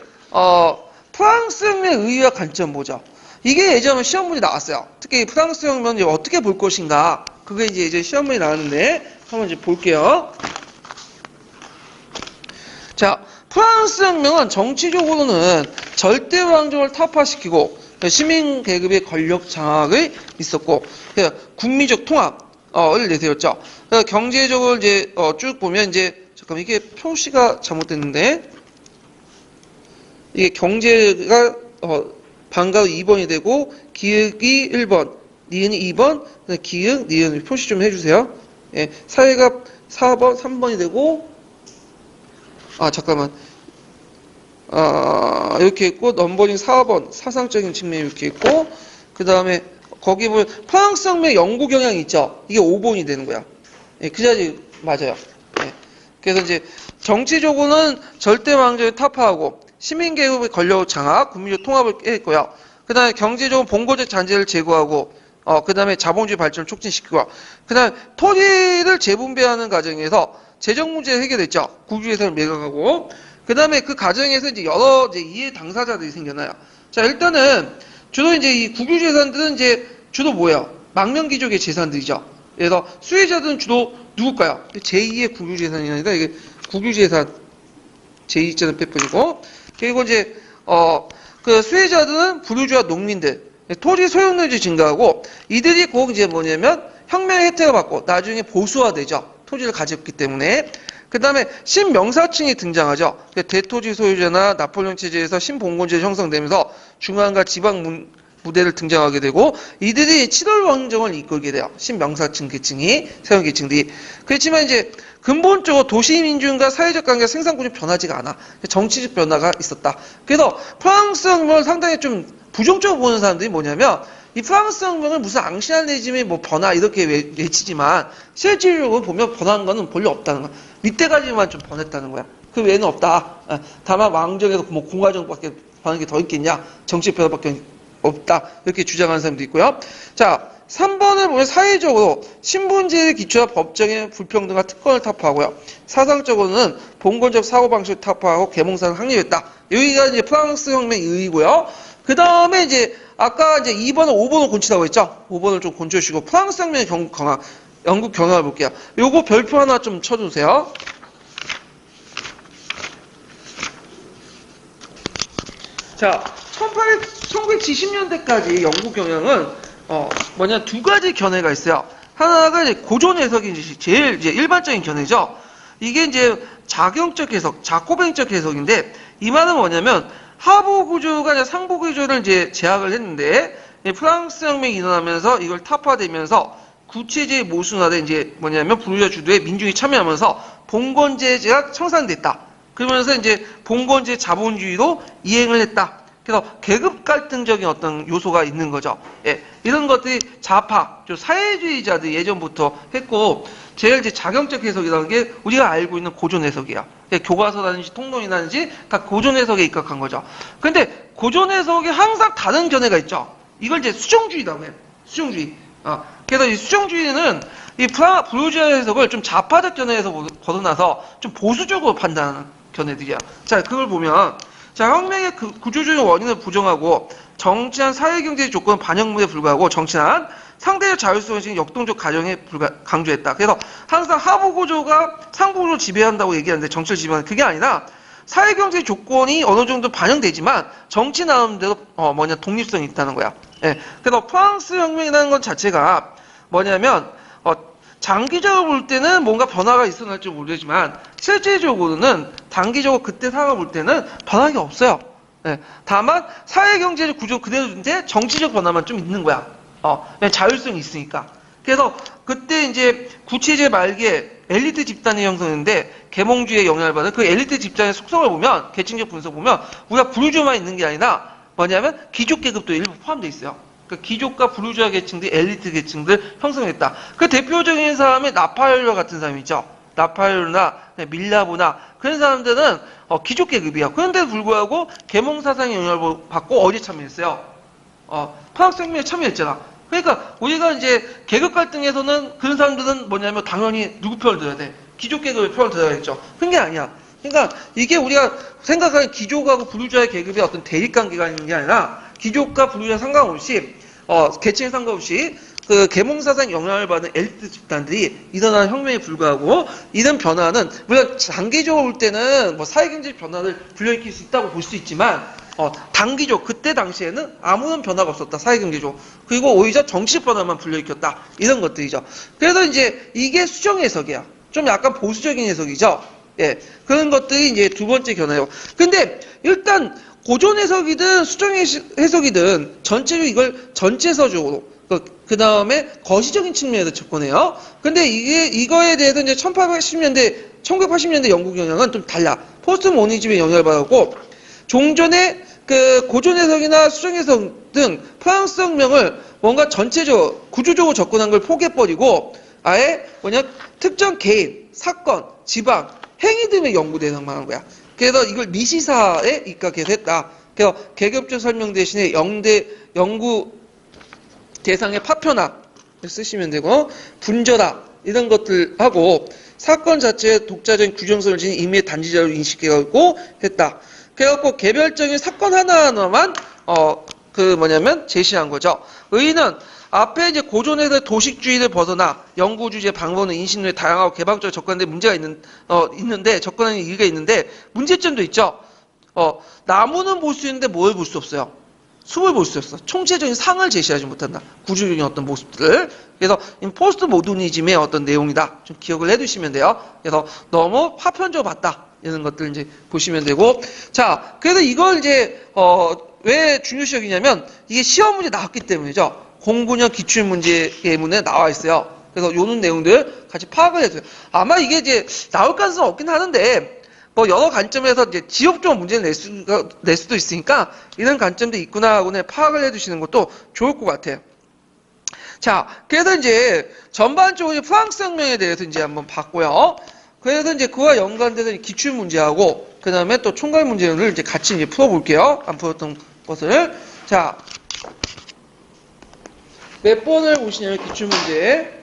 프랑스 혁명의 의의와 관점 보죠. 이게 예전에 시험 문제 나왔어요. 특히 프랑스 혁명을 이제 어떻게 볼 것인가. 그게 이제 시험 문제 나왔는데, 한번 이제 볼게요. 자, 프랑스 혁명은 정치적으로는 절대 왕정을 타파시키고 시민 계급의 권력 장악이 있었고 국민적 통합을 내세웠죠. 경제적으로 이제 쭉 보면 이제 잠깐 이게 표시가 잘못됐는데 이게 경제가 반가우 2번이 되고 기획이 1번, 니은이 2번, 기획, 니은 표시 좀 해주세요. 예, 사회가 4번, 3번이 되고 잠깐만. 이렇게 있고, 넘버링 4번, 사상적인 측면이 이렇게 있고, 그 다음에, 거기 보면, 프랑스 혁명 영구 경향이 있죠? 이게 5번이 되는 거야. 예, 그 자리, 맞아요. 예. 그래서 이제, 정치적으로는 절대 왕정을 타파하고, 시민계급의 권력 장악, 국민적 통합을 깼고요. 그 다음에 경제적으로 봉건적 잔재를 제거하고, 그 다음에 자본주의 발전을 촉진시키고, 그 다음에 토지를 재분배하는 과정에서 재정 문제 해결됐죠. 국유재산을 매각하고. 그 다음에 그 과정에서 이제 여러 이제 이해 당사자들이 생겨나요. 자, 일단은 주로 이제 이 국유재산들은 이제 주로 뭐예요? 망명귀족의 재산들이죠. 그래서 수혜자들은 주로 누굴까요? 제2의 국유재산이 아니라 이게 국유재산 제2자는 빼버리고. 그리고 이제, 그 수혜자들은 부르주아 농민들. 토지 소유물이 증가하고 이들이 꼭 이제 뭐냐면 혁명의 혜택을 받고 나중에 보수화되죠. 토지를 가졌기 때문에. 그 다음에 신명사층이 등장하죠. 대토지 소유자나 나폴레옹 체제에서 신봉건제가 형성되면서 중앙과 지방 무대를 등장하게 되고 이들이 칠월 왕정을 이끌게 돼요. 신명사층 계층이, 세운 계층들이. 그렇지만 이제 근본적으로 도시민중과 사회적 관계가 생산구조 변하지가 않아. 정치적 변화가 있었다. 그래서 프랑스 혁명을 상당히 좀 부정적으로 보는 사람들이 뭐냐면 이 프랑스 혁명을 무슨 앙시안 레짐의 뭐 변화 이렇게 외치지만 실질적으로 보면 변한 거는 별로 없다는 거야. 밑에까지만 좀 변했다는 거야. 그 외에는 없다. 다만 왕정에서 뭐 공화정밖에 변한 게 더 있겠냐. 정치 변화밖에 없다. 이렇게 주장하는 사람도 있고요. 자, 3번을 보면 사회적으로 신분제의 기초와 법정의 불평등과 특권을 타파하고요. 사상적으로는 봉건적 사고방식을 타파하고 계몽사를 확립했다. 여기가 이제 프랑스 혁명의 의의고요. 그 다음에 이제 아까 이제 2번을 5번을 곤치라고 했죠? 5번을 좀 곤쳐주시고 프랑스 혁명의 영국 경향을 볼게요. 요거 별표 하나 좀 쳐주세요. 자, 1970년대까지 영국 경향은 뭐냐 두 가지 견해가 있어요. 하나가 이제 고전 해석이 제일 이제 일반적인 견해죠. 이게 이제 작용적 해석, 자코벤적 해석인데 이 말은 뭐냐면 하부 구조가 상부 구조를 이제 제약을 했는데 프랑스 혁명이 일어나면서 이걸 타파되면서 구체제의 모순화된 이제 뭐냐면 부르주아 주도에 민중이 참여하면서 봉건제가 청산됐다. 그러면서 이제 봉건제 자본주의로 이행을 했다. 그래서 계급 갈등적인 어떤 요소가 있는 거죠. 예, 이런 것들이 좌파, 사회주의자들이 예전부터 했고 제일 이제 작용적 해석이라는 게 우리가 알고 있는 고전 해석이야. 교과서라든지 통론이라든지 다 고전 해석에 입각한 거죠. 근데 고전 해석에 항상 다른 견해가 있죠. 이걸 이제 수정주의라고 해요. 수정주의. 그래서 이 수정주의는 이 부르주아 해석을 좀 좌파적 견해에서 벗어나서 좀 보수적으로 판단하는 견해들이야. 자, 그걸 보면 자, 혁명의 구조적인 원인을 부정하고 정치한 사회경제적 조건 반영물에 불과하고 정치한 상대적 자율성의 역동적 가정에 강조했다. 그래서 항상 하부 구조가 상부 구조를 지배한다고 얘기하는데 정치를 지배하는 그게 아니라 사회경제 조건이 어느 정도 반영되지만 정치 나름대로 독립성이 있다는 거야. 예. 그래서 프랑스 혁명이라는 것 자체가 뭐냐면 장기적으로 볼 때는 뭔가 변화가 있어날지 모르지만 실제적으로는 단기적으로 그때 상황을 볼 때는 변화가 없어요. 네. 다만 사회경제적 구조 그대로인데 정치적 변화만 좀 있는 거야. 그냥 자율성이 있으니까. 그래서 그때 이제 구체제 말기에 엘리트 집단이 형성했는데 계몽주의에 영향을 받은 그 엘리트 집단의 속성을 보면 계층적 분석 보면 우리가 부르주아만 있는 게 아니라 뭐냐면 귀족 계급도 일부 포함되어 있어요. 그 귀족과 부르주아 계층들, 엘리트 계층들 형성했다. 그 대표적인 사람이 나팔레옹 같은 사람이죠. 나팔레옹이나 밀라보나 그런 사람들은 귀족 계급이야. 그런데도 불구하고 계몽사상의 영향을 받고 어디에 참여했어요? 프랑스 혁명에 참여했잖아. 그러니까 우리가 이제 계급 갈등에서는 그런 사람들은 뭐냐면 당연히 누구 편을 들어야 돼? 귀족 계급의 편을 들어야겠죠. 그런 게 아니야. 그러니까 이게 우리가 생각하는 귀족하고 부르주아의 계급의 어떤 대립관계가 있는 게 아니라 귀족과 부르주아 상관없이 계층에 상관없이 그 계몽사상 영향을 받는 엘리트 집단들이 일어나는 혁명에 불과하고 이런 변화는 물론 장기적으로 볼 때는 뭐 사회경제 변화를 불러일으킬 수 있다고 볼 수 있지만 단기적 그때 당시에는 아무런 변화가 없었다. 사회경제적. 그리고 오히려 정치적 변화만 불러일으켰다. 이런 것들이죠. 그래서 이제 이게 수정 해석이야. 좀 약간 보수적인 해석이죠. 예. 그런 것들이 이제 두 번째 견해요. 근데 일단 고전 해석이든 수정 해석이든 전체로 이걸 전체서적으로 그 다음에 거시적인 측면에서 접근해요. 근데 이거에 대해서 이제 1980년대 영국 영향은 좀 달라. 포스트 모더니즘의 영향을 받았고, 종전의 그 고전 해석이나 수정 해석 등 프랑스 혁명을 뭔가 전체적으로, 구조적으로 접근한 걸 포기해버리고, 아예 특정 개인, 사건, 지방, 행위 등의 연구 대상만 한 거야. 그래서 이걸 미시사에 입각해서 했다. 그래서 계급적 설명 대신에 연구 대상의 파편화 쓰시면 되고, 분절화 이런 것들 하고 사건 자체에 독자적인 규정성을 지닌 임의의 단지자로 인식해갖고 했다. 그래갖고 개별적인 사건 하나하나만 제시한 거죠. 의의는 앞에 이제 고전에서 도식주의를 벗어나 연구 주제 방법은 인식론에 다양하고 개방적으로 접근하는데 문제가 있는데 접근하는 일가 있는데 문제점도 있죠. 나무는 볼 수 있는데 뭘 볼 수 없어요. 숲을 볼 수 없어. 총체적인 상을 제시하지 못한다. 구조적인 어떤 모습들을. 그래서 포스트 모더니즘의 어떤 내용이다. 좀 기억을 해두시면 돼요. 그래서 너무 파편적으로 봤다. 이런 것들 이제 보시면 되고. 자, 그래서 이걸 이제 왜 중요시 여기냐면 이게 시험 문제 나왔기 때문이죠. 09년 기출문제 예문에 나와 있어요. 그래서 요런 내용들 같이 파악을 해주세요. 아마 이게 이제 나올 가능성은 없긴 하는데 뭐 여러 관점에서 이제 지역적 문제를 낼 수도 있으니까 이런 관점도 있구나 하고 파악을 해두시는 것도 좋을 것 같아요. 자, 그래서 이제 전반적으로 프랑스 혁명에 대해서 이제 한번 봤고요. 그래서 이제 그와 연관돼서 기출 문제하고 그 다음에 또 총괄 문제를 이제 같이 이제 풀어볼게요. 안 풀었던 것을. 자, 몇 번을 보시냐면 기출 문제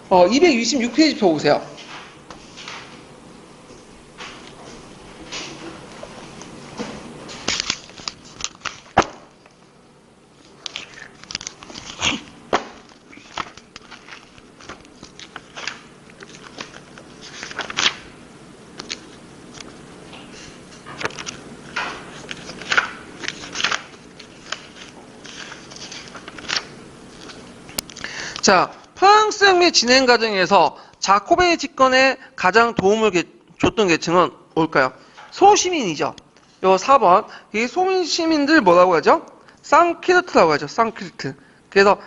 226페이지 펴보세요. 자, 프랑스 혁명 진행 과정에서 자코베의 집권에 가장 도움을 줬던 계층은 뭘까요? 소시민이죠. 요 4번. 이 소시민들 뭐라고 하죠? 쌍키르트라고 하죠. 쌍키르트. 그래서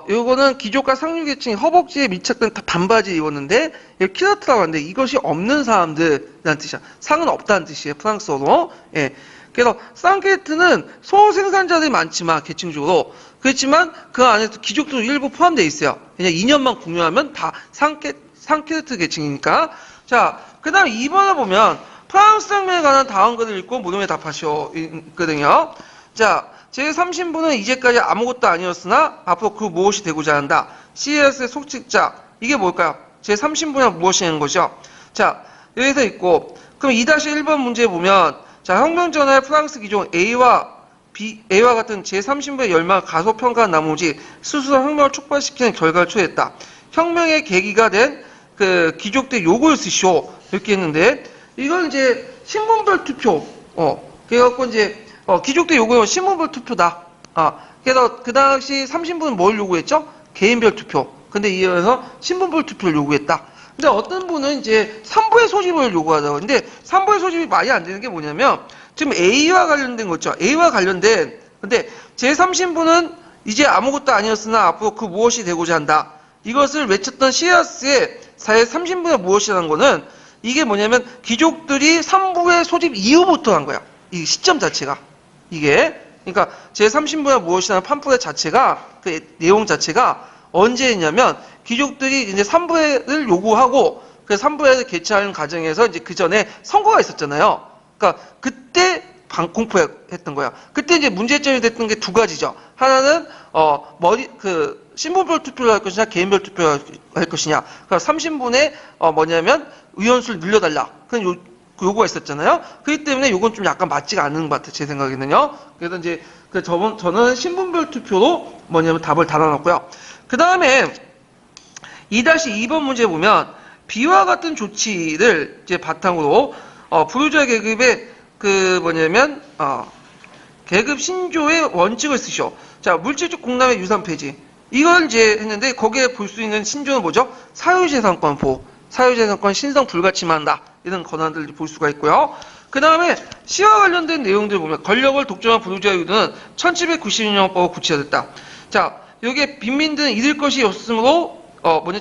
요거는 귀족과 상류 계층이 허벅지에 밀착된 반바지 입었는데 이 키르트라고 하는데 이것이 없는 사람들이라는 뜻이야. 상은 없다는 뜻이에요. 프랑스어로. 예. 그래서 쌍키르트는 소생산자들이 많지만 계층적으로 그렇지만 그 안에서 귀족도 일부 포함되어 있어요. 그냥 2년만 공유하면 다 상키르트 계층이니까. 자, 그 다음 2번을 보면 프랑스 혁명에 관한 다음 글을 읽고 물음에 답하시오 있거든요. 자, 제30부는 이제까지 아무것도 아니었으나 앞으로 그 무엇이 되고자 한다. CES의 속직자. 이게 뭘까요? 제30부는 무엇이냐는 거죠. 자, 여기서 있고 그럼 2-1번 문제 보면 자, 혁명 전에 프랑스 기종 A와 같은 제30부의 열망을 가소평가한 나머지 스스로 혁명을 촉발시키는 결과를 초래했다. 혁명의 계기가 된 그 귀족들 요구를 쓰시오. 이렇게 했는데, 이건 이제 신분별 투표. 그래갖고 이제, 귀족들 요구는 신분별 투표다. 그래서 그 당시 30부는 뭘 요구했죠? 개인별 투표. 근데 이어서 신분별 투표를 요구했다. 근데 어떤 분은 이제 3부의 소집을 요구하다고. 근데 3부의 소집이 말이 안 되는 게 뭐냐면, 지금 A와 관련된 거 있죠. A와 관련된, 근데 제30부는 이제 아무것도 아니었으나 앞으로 그 무엇이 되고자 한다. 이것을 외쳤던 시아스의 사회 30부가 무엇이라는 거는 이게 뭐냐면 귀족들이 3부의 소집 이후부터 한 거야. 이 시점 자체가. 이게. 그러니까 제30부가 무엇이라는 팜플렛 자체가, 그 내용 자체가 언제 했냐면 귀족들이 이제 3부를 요구하고 그 3부회를 개최하는 과정에서 이제 그 전에 선거가 있었잖아요. 그러니까 그때 공포했던 거야. 그때 이제 문제점이 됐던 게 두 가지죠. 하나는 신분별 투표를 할 것이냐 개인별 투표를 할 것이냐. 그러니까 30분의 뭐냐면 의원수를 늘려달라. 그런 요구가 있었잖아요. 그렇기 때문에 요건 좀 약간 맞지가 않는 것 같아요. 제 생각에는요. 그래서 이제 저는 신분별 투표로 뭐냐면 답을 달아놨고요. 그 다음에 2-2번 문제 보면 B와 같은 조치를 이제 바탕으로 부르주아 계급의 계급 신조의 원칙을 쓰시오. 자, 물질적 공람의 유산 폐지. 이걸 이제 했는데 거기에 볼 수 있는 신조는 뭐죠? 사유재산권 보호. 사유재산권 신성 불가침한다. 이런 권한들을 볼 수가 있고요. 그 다음에 시와 관련된 내용들 보면 권력을 독점한 부르주아 유도는 1792년법으로 구체화됐다. 자, 여기에 빈민들은 잃을 것이 없으므로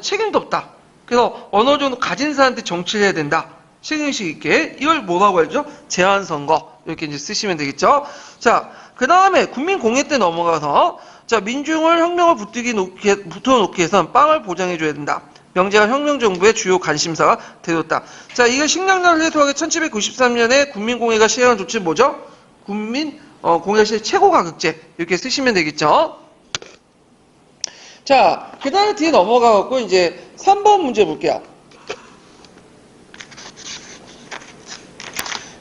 책임도 없다. 그래서 어느 정도 가진 사람한테 정치를 해야 된다. 책임의식 있게. 이걸 뭐라고 하죠? 제한선거. 이렇게 이제 쓰시면 되겠죠? 자, 그 다음에 국민공예 때 넘어가서, 자, 민중을 혁명을 붙어놓기 위해서는 빵을 보장해줘야 된다. 명제가 혁명정부의 주요 관심사가 되었다. 자, 이거 식량난을 해소하기 1793년에 국민공예가 시행한 조치는 뭐죠? 공예가 시행 최고가격제. 이렇게 쓰시면 되겠죠? 자, 그 다음에 뒤에 넘어가갖고 이제 3번 문제 볼게요.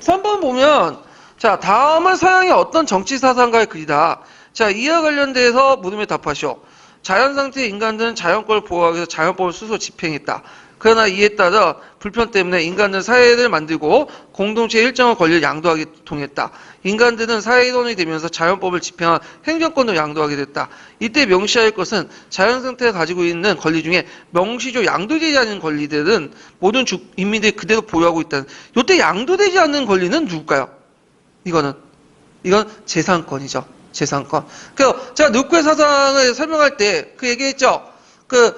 3번 보면, 자, 다음은 서양의 어떤 정치 사상가의 글이다. 자, 이와 관련돼서 물음에 답하시오. 자연상태의 인간들은 자연권을 보호하기 위해서 자연법을 스스로 집행했다. 그러나 이에 따라 불편 때문에 인간들은 사회를 만들고 공동체의 일정한 권리를 양도하기 통했다. 인간들은 사회이론이 되면서 자연법을 집행한 행정권을 양도하게 됐다. 이때 명시할 것은 자연상태가 가지고 있는 권리 중에 명시적 양도되지 않은 권리들은 모든 인민들이 그대로 보유하고 있다는. 이때 양도되지 않는 권리는 누굴까요? 이건 재산권이죠. 재산권. 그래서 제가 누쿠의 사상을 설명할 때 그 얘기했죠. 그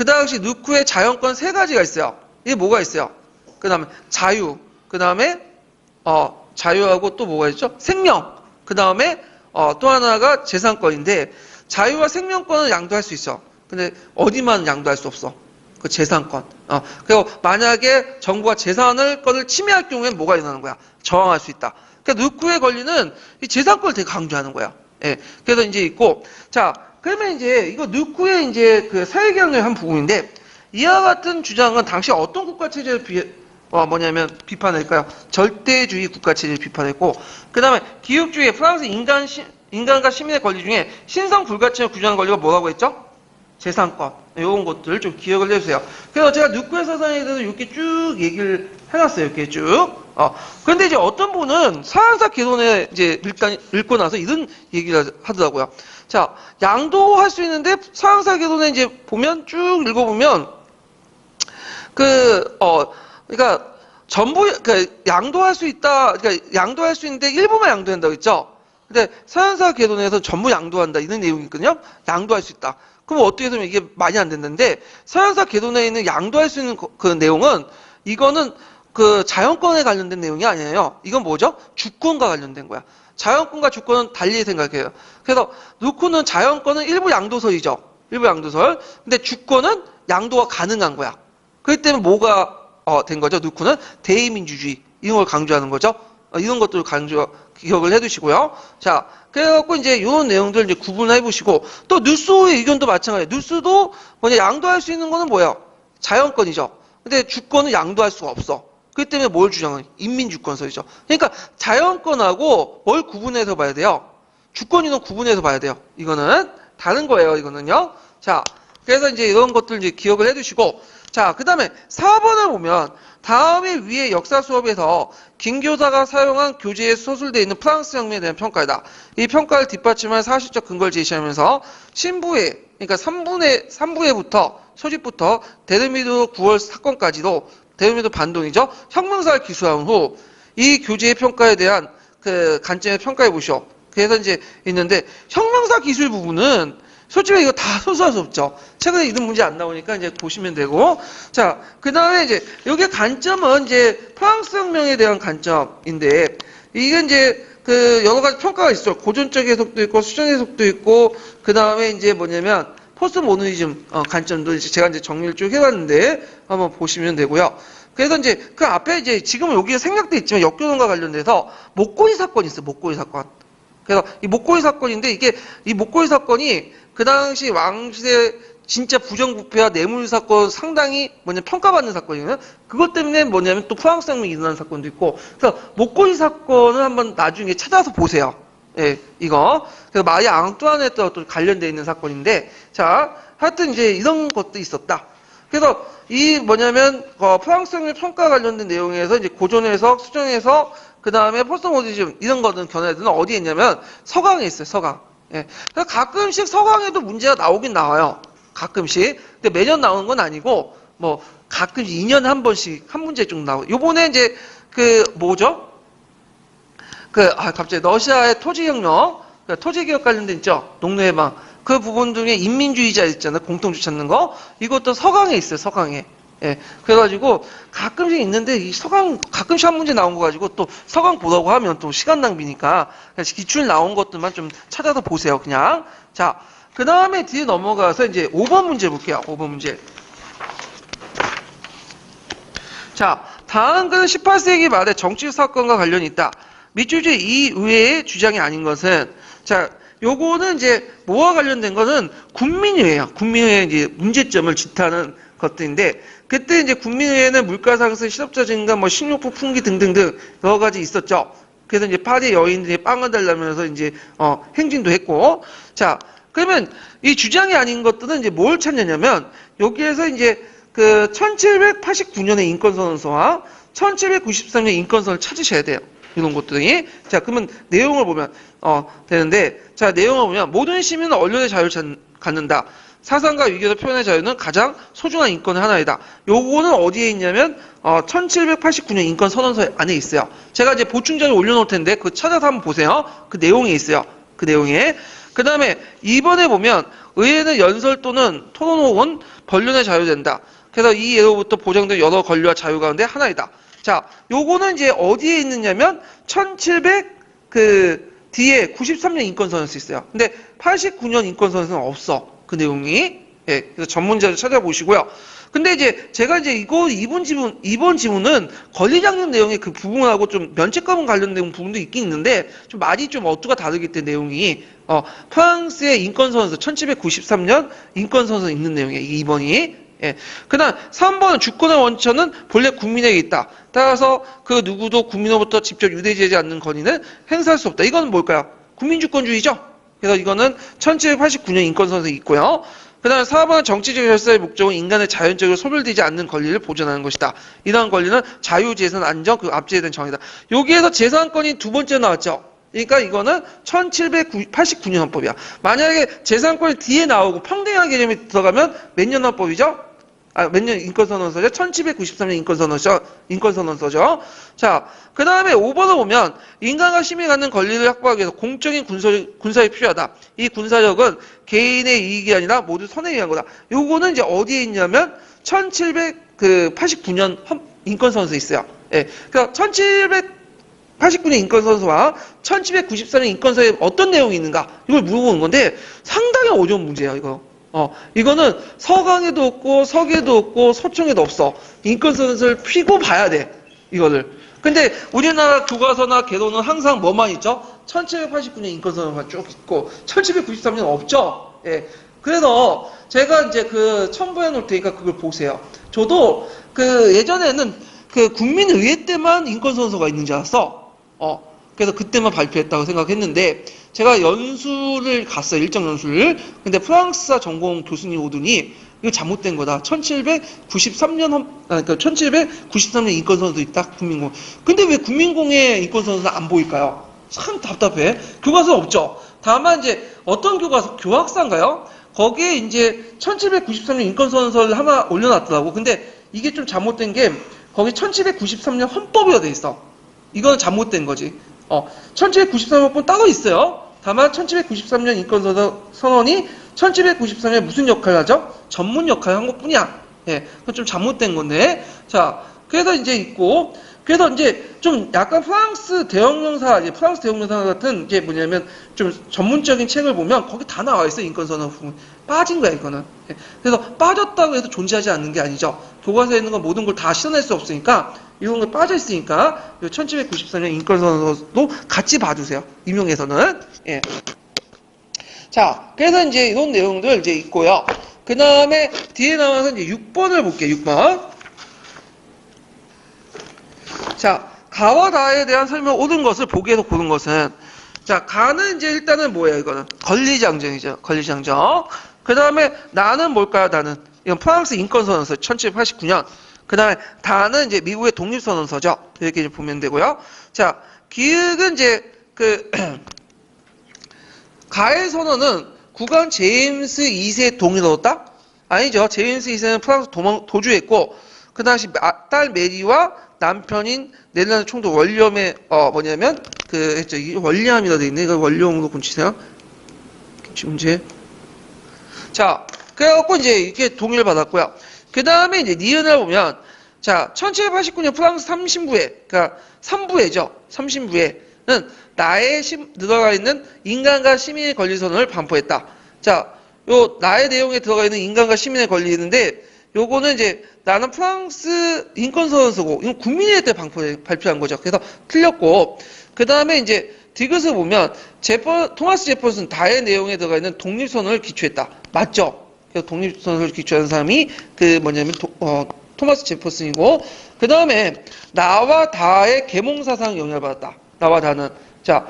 당시 누쿠의 자연권 세 가지가 있어요. 이게 뭐가 있어요? 그 다음에 자유, 그 다음에 자유하고 또 뭐가 있죠? 생명. 그 다음에 또 하나가 재산권인데 자유와 생명권은 양도할 수 있어. 근데 어디만 양도할 수 없어? 그 재산권. 그리고 만약에 정부가 재산권을 침해할 경우에는 뭐가 일어나는 거야? 저항할 수 있다. 그러니까 누쿠의 권리는 이 재산권을 되게 강조하는 거야. 예. 그래서 이제 있고, 자, 그러면 이제 이거 누쿠의 이제 그 사회개혁의 한 부분인데, 이와 같은 주장은 당시 어떤 국가체제를 비판할까요? 절대주의 국가체제를 비판했고, 그 다음에 기육주의, 프랑스 인간과 시민의 권리 중에 신성 불가침을 규정한 권리가 뭐라고 했죠? 재산권. 이런 것들을 좀 기억을 해주세요. 그래서 제가 누쿠의 사상에 대해서 이렇게 쭉 얘기를 해놨어요. 이렇게 쭉. 그런데 이제 어떤 분은 서양사 개론에 이제 읽고 나서 이런 얘기를 하더라고요. 자, 양도할 수 있는데 서양사 개론에 이제 보면 쭉 읽어보면 그러니까 양도할 수 있다. 그러니까 양도할 수 있는데 일부만 양도한다고 했죠. 근데 서양사 개론에서 전부 양도한다. 이런 내용이 있거든요. 양도할 수 있다. 그럼 어떻게 보면 이게 많이 안 됐는데 서양사 개론에 있는 양도할 수 있는 그 내용은 이거는 그 자연권에 관련된 내용이 아니에요. 이건 뭐죠? 주권과 관련된 거야. 자연권과 주권은 달리 생각해요. 그래서 누쿠는 자연권은 일부 양도설이죠. 일부 양도설. 근데 주권은 양도가 가능한 거야. 그렇기 때문에 뭐가 된 거죠? 누쿠는 대의민주주의 이런 걸 강조하는 거죠. 이런 것들을 기억을 해두시고요. 자, 그래갖고 이제 이런 내용들 이제 구분해 보시고 또 누스의 의견도 마찬가지예요. 누스도 양도할 수 있는 거는 뭐예요? 자연권이죠. 근데 주권은 양도할 수가 없어. 그렇기 때문에 뭘 주장은 인민주권설이죠. 그러니까 자연권하고 뭘 구분해서 봐야 돼요? 주권이는 구분해서 봐야 돼요. 이거는 다른 거예요. 이거는요. 자, 그래서 이제 이런 것들 이제 기억을 해두시고 자, 그 다음에 4번을 보면 다음에 위에 역사 수업에서 김 교사가 사용한 교재에 서술되어 있는 프랑스 혁명에 대한 평가이다. 이 평가를 뒷받침할 사실적 근거를 제시하면서 신부회, 그러니까 3부회부터 소집부터 데르미도 9월 사건까지도 데르미도 반동이죠. 혁명사를 기술한 후 이 교재의 평가에 대한 그 관점에 평가해 보시오. 그래서 이제 있는데 혁명사 기술 부분은 솔직히 이거 다 소수할 수 없죠. 최근에 이런 문제 안 나오니까 이제 보시면 되고. 자, 그 다음에 이제 여기 관점은 이제 프랑스 혁명에 대한 관점인데, 이게 이제 그 여러 가지 평가가 있어요. 고전적 해석도 있고, 수정 해석도 있고, 그 다음에 이제 뭐냐면 포스트모더니즘 관점도 이제 제가 이제 정리를 쭉 해봤는데 한번 보시면 되고요. 그래서 이제 그 앞에 이제 지금은 여기에 생략돼 있지만 역교론과 관련돼서 목걸이 사건이 있어요. 목걸이 사건. 그래서 이 목걸이 사건인데 이게 이 목걸이 사건이 그 당시 왕실의 진짜 부정부패와 뇌물 사건 상당히 평가받는 사건이거든요. 그것 때문에 뭐냐면 또 프랑스 혁명이 일어나는 사건도 있고. 그래서 목걸이 사건을 한번 나중에 찾아서 보세요. 예, 이거. 그래서 마리 앙뚜아네트와 또 관련되어 있는 사건인데, 자, 하여튼 이제 이런 것도 있었다. 그래서 이 뭐냐면 프랑스 혁명 평가 관련된 내용에서 이제 고전해석, 수정해석, 그 다음에 포스트모더니즘 이런 거는 견해들은 어디에 있냐면 서강에 있어요. 서강. 예. 그래서 가끔씩 서강에도 문제가 나오긴 나와요. 가끔씩. 근데 매년 나오는 건 아니고 뭐 가끔씩 2년에 한 번씩 한 문제 정도 나오고. 요번에 이제 그 뭐죠? 갑자기 러시아의 토지혁명, 토지개혁 관련된 있죠. 농노해방. 그 부분 중에 인민주의자 있잖아요. 공통주 찾는 거. 이것도 서강에 있어요. 서강에. 예. 그래가지고 가끔씩 있는데 이 서강 가끔씩 한 문제 나온 거 가지고 또 서강 보라고 하면 또 시간 낭비니까 그냥 기출 나온 것들만 좀 찾아서 보세요. 그냥. 자, 그 다음에 뒤에 넘어가서 이제 5번 문제 볼게요. 5번 문제. 자, 다음 건 18세기 말에 정치 사건과 관련이 있다. 민주주의 이외의 주장이 아닌 것은, 자, 요거는 이제 뭐와 관련된 것은 국민의회예요. 국민의회 이제 문제점을 짙하는 것들인데, 그때 이제 국민의회는 물가 상승, 실업자 증가, 뭐 식료품 풍기 등등등 여러 가지 있었죠. 그래서 이제 파리 여인들이 빵을 달라면서 이제 행진도 했고, 자, 그러면 이 주장이 아닌 것들은 이제 뭘 찾느냐면 여기에서 이제 그 1789년의 인권선언서와 1793년 인권선언을 찾으셔야 돼요. 이런 것들이. 자, 그러면 내용을 보면 되는데, 자, 내용을 보면 모든 시민은 언론의 자유를 갖는다. 사상과 위기에서 표현의 자유는 가장 소중한 인권의 하나이다. 요거는 어디에 있냐면 1789년 인권선언서 안에 있어요. 제가 이제 보충자료 올려놓을 텐데 그거 찾아서 한번 보세요. 그 내용에 있어요. 그 내용에. 그 다음에 2번에 보면 의회는 연설 또는 토론 혹은 변론의 자유된다. 그래서 이 예로부터 보장된 여러 권리와 자유 가운데 하나이다. 자, 요거는 이제 어디에 있느냐면 1700 뒤에 93년 인권선언서 있어요. 근데 89년 인권선언서는 없어. 그 내용이. 예, 그래서 전문자를 찾아보시고요. 근데 이제 제가 이제 이번 지문은 권리장려 내용의 그 부분하고 좀 면책과문 관련된 부분도 있긴 있는데 좀 많이 좀 어투가 다르기 때문에 내용이 프랑스의 인권선언서 1793년 인권선언서 있는 내용이에요. 2번이. 예. 그 다음 3번은 주권의 원천은 본래 국민에게 있다. 따라서 그 누구도 국민으로부터 직접 유대지하지 않는 권위는 행사할 수 없다. 이거는 뭘까요? 국민주권주의죠. 그래서 이거는 1789년 인권선언서에 있고요. 그 다음에 4번은 정치적 결사의 목적은 인간의 자연적으로 소멸되지 않는 권리를 보존하는 것이다. 이러한 권리는 자유, 재산, 안전, 그 앞제에 대한 정의다. 여기에서 재산권이 두 번째 나왔죠. 그러니까 이거는 1789년 헌법이야. 만약에 재산권이 뒤에 나오고 평등한 개념이 들어가면 몇 년 헌법이죠? 몇 년 인권선언서죠? 1793년 인권선언서죠. 자, 그 다음에 5번을 보면 인간과 시민이 갖는 권리를 확보하기 위해서 공적인 군사력이 필요하다. 이 군사력은 개인의 이익이 아니라 모두 선에 의한 거다. 요거는 이제 어디에 있냐면 1789년 인권선언서에 있어요. 예. 그러니까 1789년 인권선언서와 1794년 인권선언서에 어떤 내용이 있는가? 이걸 물어보는 건데 상당히 어려운 문제예요, 이거. 이거는 서강에도 없고 서계도 없고 서총에도 없어. 인권선언서를 피고 봐야 돼. 이거를. 근데 우리나라 교과서나 개론은 항상 뭐만 있죠? 1789년 인권선언서만 쭉 있고 1793년 없죠. 예. 그래서 제가 이제 첨부해 놓을 테니까 그걸 보세요. 저도 예전에는 국민의회 때만 인권선언서가 있는 줄 알았어. 그래서 그때만 발표했다고 생각했는데 제가 연수를 갔어요. 일정 연수를. 근데 프랑스사 전공 교수님 오더니 이거 잘못된 거다. 1793년 그러니까 1793년 인권선언서 있다. 국민공. 근데 왜 국민공의 인권선언서 안 보일까요? 참 답답해. 교과서 없죠. 다만 이제 어떤 교과서 교학사인가요? 거기에 이제 1793년 인권선언서를 하나 올려놨더라고. 근데 이게 좀 잘못된 게 거기 1793년 헌법이라 돼 있어. 이건 잘못된 거지. 1793년 헌법 따로 있어요. 다만 1793년 인권선언이 1793년에 무슨 역할을 하죠? 전문 역할을 한 것뿐이야. 예, 그건 좀 잘못된 건데. 자, 그래서 이제 있고 그래서 이제 좀 약간 프랑스 대혁명사 같은 게 뭐냐면 좀 전문적인 책을 보면 거기 다 나와 있어요. 인권선언 부분. 빠진 거야, 이거는. 예. 그래서 빠졌다고 해서 존재하지 않는 게 아니죠. 교과서에 있는 건 모든 걸 다 실현할 수 없으니까 이런 거 빠져 있으니까 1794년 인권선언도 같이 봐주세요. 임용에서는. 예. 자, 그래서 이제 이런 내용들 이제 있고요. 그 다음에 뒤에 나와서 이제 6번을 볼게요. 6번. 자, 가와 다에 대한 설명 옳은 것을 보기에서 고른 것은, 자, 가는 이제 일단은 뭐예요, 이거는? 권리장정이죠. 권리장정. 그 다음에 나는 뭘까요, 나는? 이건 프랑스 인권선언서 1789년. 그 다음에 다는 이제 미국의 독립선언서죠. 이렇게 이제 보면 되고요. 자, 기획은 이제 가의 선언은 국왕 제임스 2세 동의를 얻었다? 아니죠. 제임스 2세는 프랑스 도주했고, 그 당시 딸 메리와 남편인 네덜란드 총독 월리엄의 뭐냐면 했죠. 이게 월리엄이라 돼 있네. 이거 월리엄으로 고치세요. 문제. 자, 그래갖고 이제 이렇게 동의를 받았고요. 그 다음에 이제 니은을 보면, 자, 1789년 프랑스 3신부에, 그러니까 3부회죠. 3신부에는 나에 들어가 있는 인간과 시민의 권리 선언을 반포했다. 자, 요 나의 내용에 들어가 있는 인간과 시민의 권리인데, 요거는 이제 나는 프랑스 인권선언서고 이건 국민회의 때 발표한 거죠. 그래서 틀렸고 그 다음에 이제 디귿을 보면 토마스 제퍼슨 다의 내용에 들어가 있는 독립선언을 기초했다. 맞죠? 그래서 독립선언을 기초한 사람이 토마스 제퍼슨이고 그 다음에 나와 다의 계몽사상 영향을 받았다. 나와 다는 자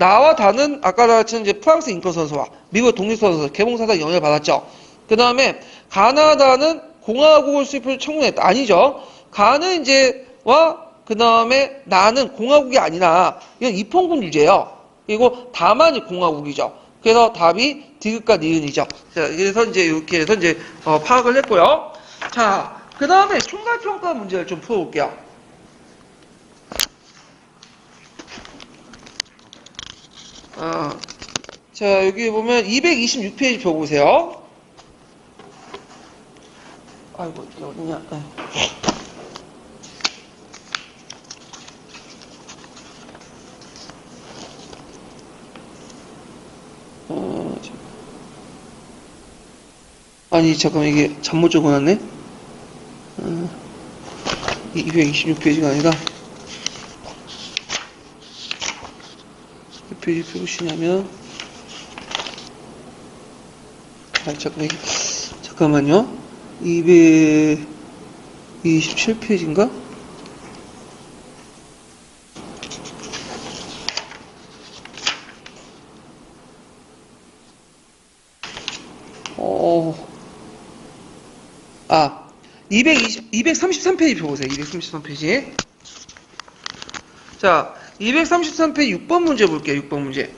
나와 다는 아까 같은 이제 프랑스 인권선언서와 미국 독립선언서 계몽사상 영향을 받았죠. 그 다음에 가나다는 공화국을 수립을 청구했다. 아니죠. 가는 그 다음에 나는 공화국이 아니라 이건 입헌군 유제예요. 그리고 다만이 공화국이죠. 그래서 답이 디귿과 니은이죠. 자, 그래서 이제 이렇게 해서 이제 파악을 했고요. 자, 그 다음에 총괄평가 문제를 좀 풀어볼게요. 자, 여기 보면 226페이지 펴보세요. 아이고, 이게 어디냐. 아니, 잠깐만, 이게 잘못 적어놨네? 226페이지가 아니라, 몇 페이지 펴보시냐면, 잠깐만요. 227페이지인가? 아, 233페이지 펴보세요. 233페이지. 자, 233페이지 6번 문제 볼게요. 6번 문제.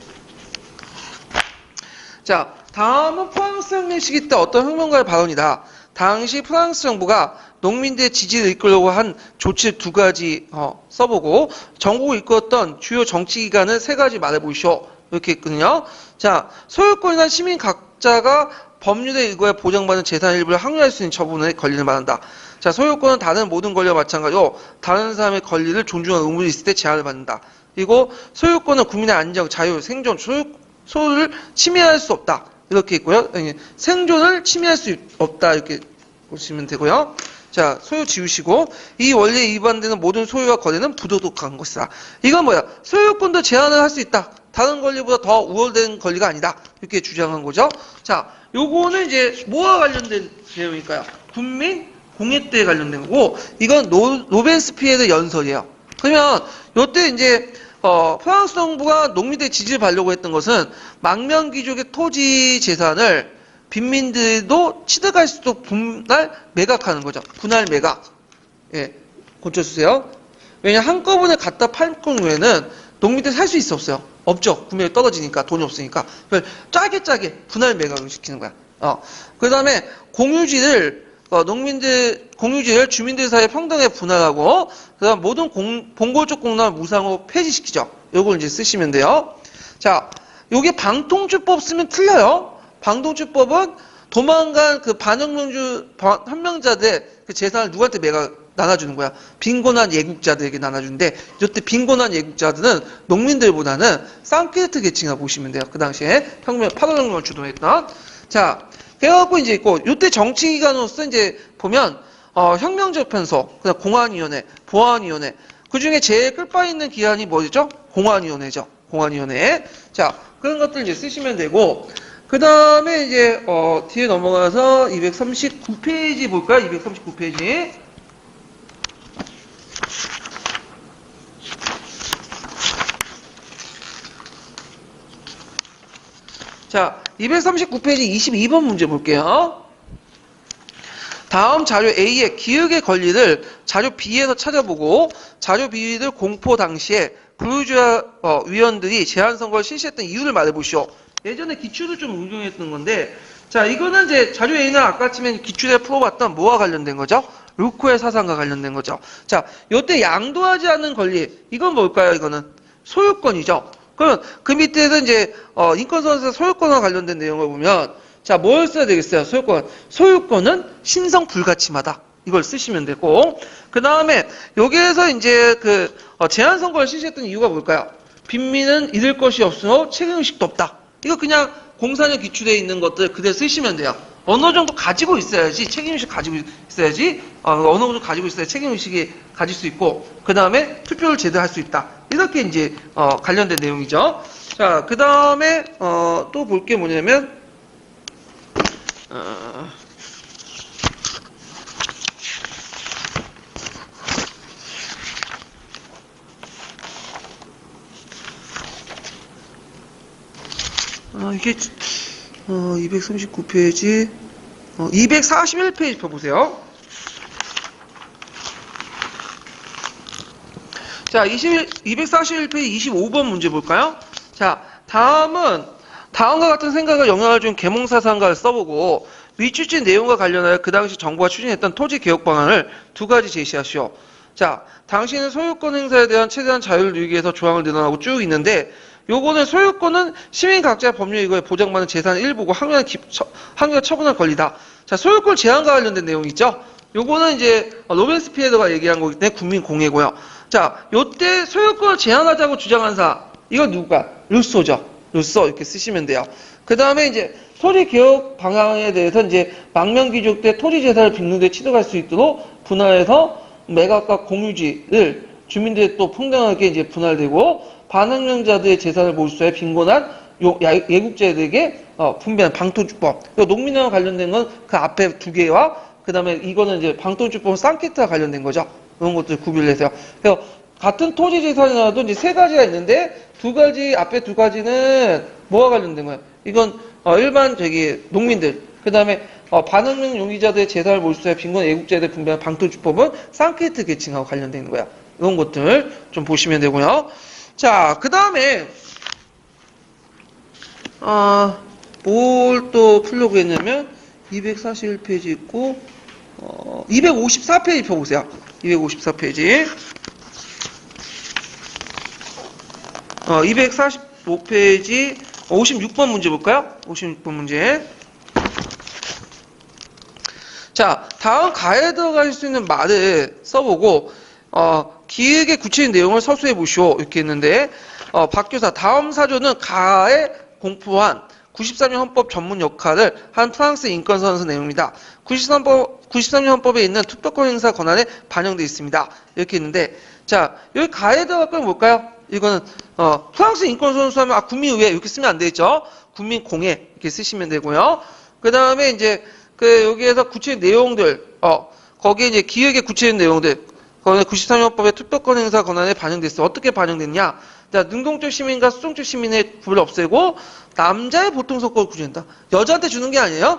자, 다음은 프랑스 혁명 시기 때 어떤 혁명가의 발언이다. 당시 프랑스 정부가 농민들의 지지를 이끌려고 한 조치 두 가지 써보고 전국을 이끌었던 주요 정치기관은 세 가지 말해보시오. 이렇게 있거든요. 자, 소유권이나 시민 각자가 법률에 의거해 보장받는 재산 일부를 항유할 수 있는 처분의 권리를 말한다. 자, 소유권은 다른 모든 권리와 마찬가지로 다른 사람의 권리를 존중하는 의무가 있을 때 제한을 받는다. 그리고 소유권은 국민의 안정, 자유, 생존, 소유를 침해할 수 없다. 이렇게 있고요. 생존을 침해할 수 없다. 이렇게 보시면 되고요. 자, 소유 지우시고 이 원리에 위반되는 모든 소유와 거래는 부도덕한 것이다. 이건 뭐야? 소유권도 제한을 할 수 있다. 다른 권리보다 더 우월된 권리가 아니다. 이렇게 주장한 거죠. 자, 요거는 이제 뭐와 관련된 내용일까요? 군민 공예때에 관련된 거고 이건 로벤스피에르 연설이에요. 그러면 요때 이제 프랑스 정부가 농민들의 지지를 받으려고 했던 것은 망명 귀족의 토지 재산을 빈민들도 취득할 수 있도록 분할 매각하는 거죠. 분할 매각. 예, 고쳐주세요. 왜냐 한꺼번에 갖다 팔 경우에는 농민들이 살 수 있었어요. 없죠. 구매율 떨어지니까 돈이 없으니까. 그걸 짜게 분할 매각을 시키는 거야. 그 다음에 공유지를 공유지를 주민들 사이에 평등하게 분할하고 그다음 모든 본골적 공단을 무상으로 폐지시키죠. 요걸 이제 쓰시면 돼요. 자, 요게 방통주법 쓰면 틀려요. 방통주법은 도망간 그 반혁명주 혁명자들의 그 재산을 누구한테 나눠주는 거야. 빈곤한 예국자들에게 나눠주는데 이때 빈곤한 예국자들은 농민들보다는 쌍케르트 계층이라고 보시면 돼요. 그 당시에 파동혁명을 주도했던. 자, 그래갖고 이제 있고 이때 정치기관으로서 이제 보면 혁명재판소, 그다음 공안위원회, 보안위원회 그 중에 제일 끝바 있는 기관이 뭐죠? 공안위원회죠. 공안위원회. 자, 그런 것들 이제 쓰시면 되고. 그 다음에 이제 뒤에 넘어가서 239페이지 볼까요? 239페이지. 자, 239페이지 22번 문제 볼게요. 다음 자료 A의 기획의 권리를 자료 B에서 찾아보고 자료 B를 공포 당시에 부르주아 위원들이 제한 선거를 실시했던 이유를 말해보시오. 예전에 기출을 좀 응용했던 건데, 자, 이거는 이제 자료 A는 아까 치면 기출에 풀어봤던 뭐와 관련된 거죠? 루코의 사상과 관련된 거죠. 자, 요때 양도하지 않는 권리, 이건 뭘까요? 이거는 소유권이죠. 그럼 그 밑에서 이제 인권선언에서 소유권과 관련된 내용을 보면, 자, 뭘 써야 되겠어요? 소유권. 소유권은 신성 불가침하다. 이걸 쓰시면 되고, 그 다음에 여기에서 이제 제한 선거를 실시했던 이유가 뭘까요? 빈민은 잃을 것이 없으므로 책임의식도 없다. 이거 그냥 공사년 기출에 있는 것들 그대로 쓰시면 돼요. 어느 정도 가지고 있어야지, 책임의식 가지고 있어야지, 어느 정도 가지고 있어야 책임의식이 가질 수 있고, 그 다음에 투표를 제대로 할 수 있다. 이렇게 이제, 관련된 내용이죠. 자, 그 다음에, 또 볼 게 뭐냐면, 이게 239페이지 241페이지 펴보세요. 자, 241페이지 25번 문제 볼까요? 자, 다음은 다음과 같은 생각을 영향을 준 계몽사상가를 써보고 윗줄진 내용과 관련하여 그 당시 정부가 추진했던 토지 개혁 방안을 두 가지 제시하시오. 자, 당시에는 소유권 행사에 대한 최대한 자유를 누리기 위해서 조항을 늘어나고 쭉 있는데, 요거는 소유권은 시민 각자의 법률 이거에 보장받는 재산의 일부고 항유가 처분할 권리다. 자, 소유권 제한과 관련된 내용이 있죠? 요거는 이제 로벤스피에르가 얘기한 거기 때문에 국민공예고요. 자, 요때 소유권을 제한하자고 주장한 사, 이건 누구가? 루소죠. 루소 이렇게 쓰시면 돼요. 그 다음에 이제 토지 개혁 방향에 대해서 이제 망명귀족 때 토지 재산을 빈민들에 취득할 수 있도록 분할해서 매각과 공유지를 주민들이 또 평등하게 이제 분할되고 반항명자들의 재산을 몰수해 빈곤한 예국자들에게 분배한 방토주법. 농민과 관련된 건 그 앞에 두 개와 그 다음에 이거는 이제 방토주법은 쌍케트와 관련된 거죠. 이런 것들 구별을 해서요. 그래서 같은 토지 재산이라도 이제 세 가지가 있는데 두 가지 앞에 두 가지는 뭐와 관련된 거예요? 이건 일반 농민들. 그 다음에 반항명 용의자들의 재산을 몰수해 빈곤 예국자들의 분배한 방토주법은 쌍케트 계층하고 관련된 거야. 이런 것들 좀 보시면 되고요. 자, 그 다음에 뭘 또 풀려고 했냐면 241페이지 있고 254페이지 펴보세요. 254페이지 245페이지 56번 문제 볼까요? 56번 문제. 자, 다음 가에 들어갈 수 있는 말을 써보고 기획의 구체적인 내용을 서술해 보시오. 이렇게 했는데 박 교사 다음 사조는 가에 공포한 93년 헌법 전문 역할을 한 프랑스 인권선언서 내용입니다. 93년 헌법에 있는 투표권 행사 권한에 반영되어 있습니다. 이렇게 했는데, 자, 여기 가에 들어갈 건 뭘까요? 이거는 프랑스 인권선언서 하면 국민의회 이렇게 쓰면 안 되죠. 국민공예 이렇게 쓰시면 되고요. 그 다음에 이제 여기에서 구체적인 내용들 거기에 이제 기획의 구체적인 내용들 93년 헌법의 투표권 행사 권한에 반영됐어. 어떻게 반영됐냐? 자, 능동적 시민과 수동적 시민의 구분을 없애고 남자의 보통선거를 구제한다. 여자한테 주는 게 아니에요.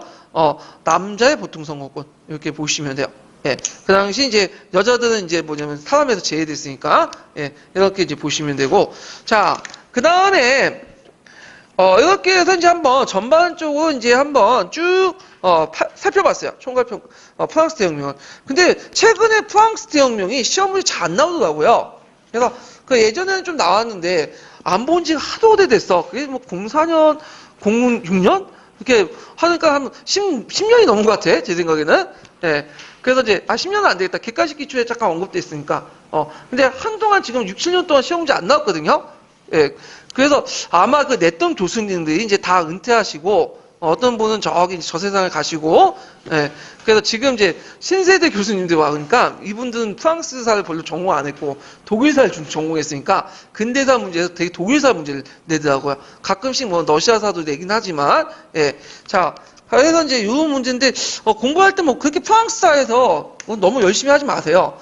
남자의 보통선거권 이렇게 보시면 돼요. 예, 그 당시 이제 여자들은 이제 뭐냐면 사람에서 제외됐으니까 예, 이렇게 이제 보시면 되고, 자, 그 다음에 이렇게 해서 이제 한번 전반적으로 이제 한번 쭉 살펴봤어요. 총괄평 프랑스 대혁명은. 근데 최근에 프랑스 대혁명이 시험 문제 잘 안 나오더라고요. 그래서 예전에는 좀 나왔는데 안 본 지가 하도 오래됐어. 그게 뭐 04년, 06년 이렇게 하니까 한 10년이 넘은 것 같아. 제 생각에는. 예. 그래서 이제 10년은 안 되겠다. 객관식 기초에 잠깐 언급돼 있으니까. 근데 한동안 지금 6, 7년 동안 시험 문제 안 나왔거든요. 예. 그래서 아마 그 냈던 교수님들이 이제 다 은퇴하시고 어떤 분은 저기 저 세상을 가시고, 예. 그래서 지금 이제 신세대 교수님들 와, 그러니까 이분들은 프랑스사를 별로 전공 안 했고 독일사를 전공했으니까 근대사 문제에서 되게 독일사 문제를 내더라고요. 가끔씩 뭐 러시아사도 내긴 하지만, 예. 자, 그래서 이제 이 문제인데, 공부할 때 뭐 그렇게 프랑스사에서 너무 열심히 하지 마세요.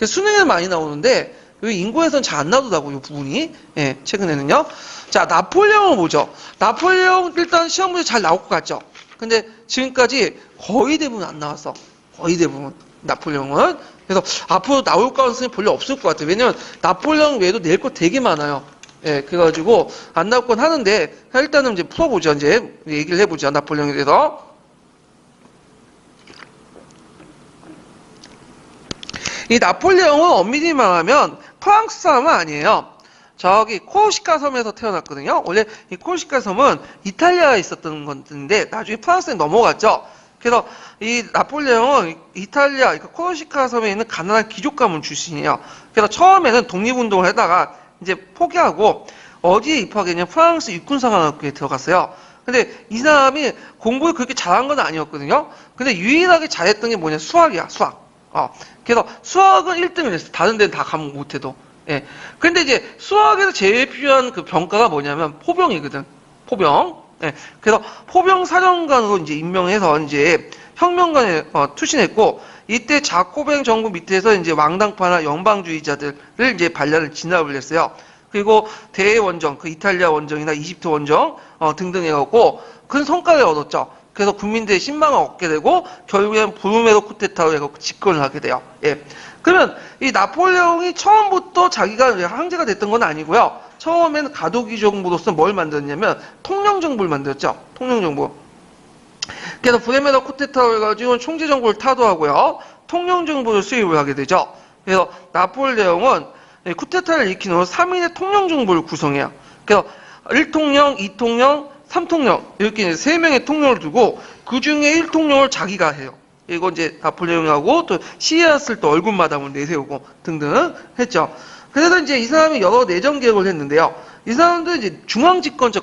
수능에는 많이 나오는데, 여기 인고에서는 잘 안 나오더라고요, 이 부분이. 예, 최근에는요. 자, 나폴레옹을 보죠. 나폴레옹 일단 시험 문제 잘 나올 것 같죠? 근데 지금까지 거의 대부분 안 나왔어. 거의 대부분. 나폴레옹은. 그래서 앞으로 나올 가능성이 별로 없을 것 같아요. 왜냐면 나폴레옹 외에도 낼 거 되게 많아요. 예, 그래가지고 안 나올 건 하는데, 일단은 이제 풀어보죠. 이제 얘기를 해보죠. 나폴레옹에 대해서. 이 나폴레옹은 엄밀히 말하면 프랑스 사람은 아니에요. 저기 코르시카 섬에서 태어났거든요. 원래 이 코르시카 섬은 이탈리아에 있었던 건데 나중에 프랑스에 넘어갔죠. 그래서 이 나폴레옹은 이탈리아, 그러니까 코르시카 섬에 있는 가난한 귀족 가문 출신이에요. 그래서 처음에는 독립운동을 하다가 이제 포기하고 어디에 입학했냐? 프랑스 육군사관학교에 들어갔어요. 근데 이 사람이 공부를 그렇게 잘한 건 아니었거든요. 근데 유일하게 잘했던 게 뭐냐? 수학이야, 수학. 그래서 수학은 1등을 했어. 다른 데는 다 과목 못해도. 예. 근데 이제 수학에서 제일 필요한 그 병가가 뭐냐면 포병이거든. 포병. 예. 그래서 포병 사령관으로 이제 임명해서 이제 혁명관에 투신했고, 이때 자코뱅 정부 밑에서 이제 왕당파나 영방주의자들을 이제 반란을 진압을 했어요. 그리고 대원정, 그 이탈리아 원정이나 이집트 원정 등등 해갖고 큰 성과를 얻었죠. 그래서 국민들의 신망을 얻게 되고 결국엔 부르메로 쿠데타로 해서 집권을 하게 돼요. 예. 그러면 이 나폴레옹이 처음부터 자기가 황제가 됐던 건 아니고요. 처음에는 가도기 정부로서 뭘 만들었냐면 통령정부를 만들었죠. 통령정부. 그래서 부르메로 쿠데타로 해가지고 총재정부를 타도하고요. 통령정부를 수립을 하게 되죠. 그래서 나폴레옹은 쿠데타를 일으킨 후 3인의 통령정부를 구성해요. 그래서 1통령, 2통령, 3통령 이렇게 이제 3명의 통령을 두고 그 중에 1통령을 자기가 해요. 이거 이제 나폴레옹하고 또 시리아스를 또 얼굴마담을 내세우고 등등 했죠. 그래서 이제 이 사람이 여러 내정 개혁을 했는데요. 이 사람도 이제 중앙집권을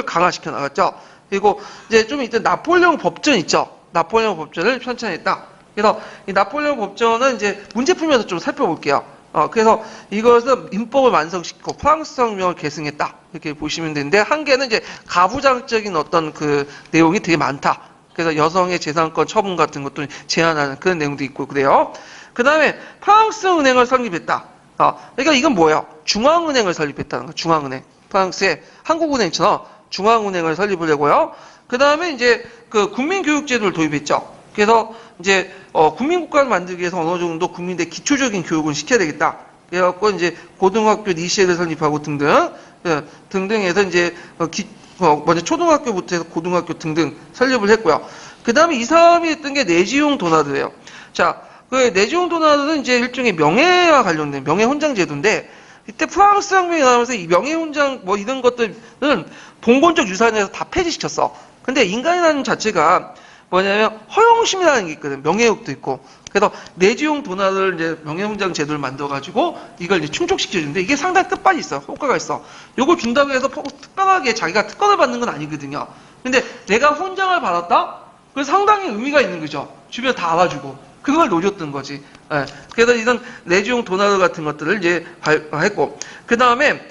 강화시켜 나갔죠. 그리고 이제 좀 이따 나폴레옹 법전 있죠. 나폴레옹 법전을 편찬했다. 그래서 이 나폴레옹 법전은 이제 문제풀면서 좀 살펴볼게요. 그래서 이것을 민법을 완성시키고 프랑스 혁명을 계승했다. 이렇게 보시면 되는데, 한계는 이제 가부장적인 어떤 그 내용이 되게 많다. 그래서 여성의 재산권 처분 같은 것도 제한하는 그런 내용도 있고 그래요. 그 다음에 프랑스 은행을 설립했다. 그러니까 이건 뭐예요? 중앙은행을 설립했다는 거. 중앙은행. 프랑스의 한국은행처럼 중앙은행을 설립을 하고요. 그 다음에 이제 그 국민교육제도를 도입했죠. 그래서 이제 국민국가를 만들기 위해서 어느 정도 국민들의 기초적인 교육은 시켜야 되겠다. 그래갖고 이제 고등학교 니시를 설립하고 등등 등등해서 이제 먼저 초등학교부터 해서 고등학교 등등 설립을 했고요. 그 다음에 이 사람이 했던 게 내지용 도나드예요. 자, 그 내지용 도나드는 이제 일종의 명예와 관련된 명예훈장 제도인데, 이때 프랑스 혁명이 나오면서 이 명예훈장 뭐 이런 것들은 봉건적 유산에서 다 폐지시켰어. 근데 인간이라는 자체가 뭐냐면 허영심이라는 게 있거든. 명예욕도 있고. 그래서 내지용 도나를 이제 명예훈장 제도를 만들어가지고 이걸 이제 충족시켜주는데, 이게 상당히 끝발이 있어. 효과가 있어. 요걸 준다고 해서 특별하게 자기가 특권을 받는 건 아니거든요. 근데 내가 훈장을 받았다? 그래서 상당히 의미가 있는 거죠. 주변 다 알아주고. 그걸 노렸던 거지. 예. 그래서 이런 내지용 도나드 같은 것들을 이제 발표했고, 그 다음에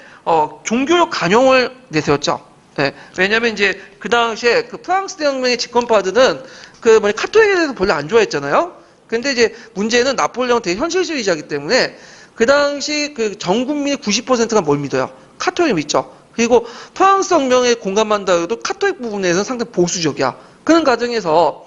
종교적 간용을 내세웠죠. 네. 왜냐면 이제 그 당시에 그 프랑스 대혁명의 집권파들은 그 카톨릭에 대해서 별로 안 좋아했잖아요. 근데 이제 문제는 나폴레옹 되게 현실주의자이기 때문에 그 당시 그 전 국민의 90%가 뭘 믿어요? 카톨릭 믿죠. 그리고 프랑스 혁명에 공감한다 해도 카톨릭 부분에서는 상당히 보수적이야. 그런 과정에서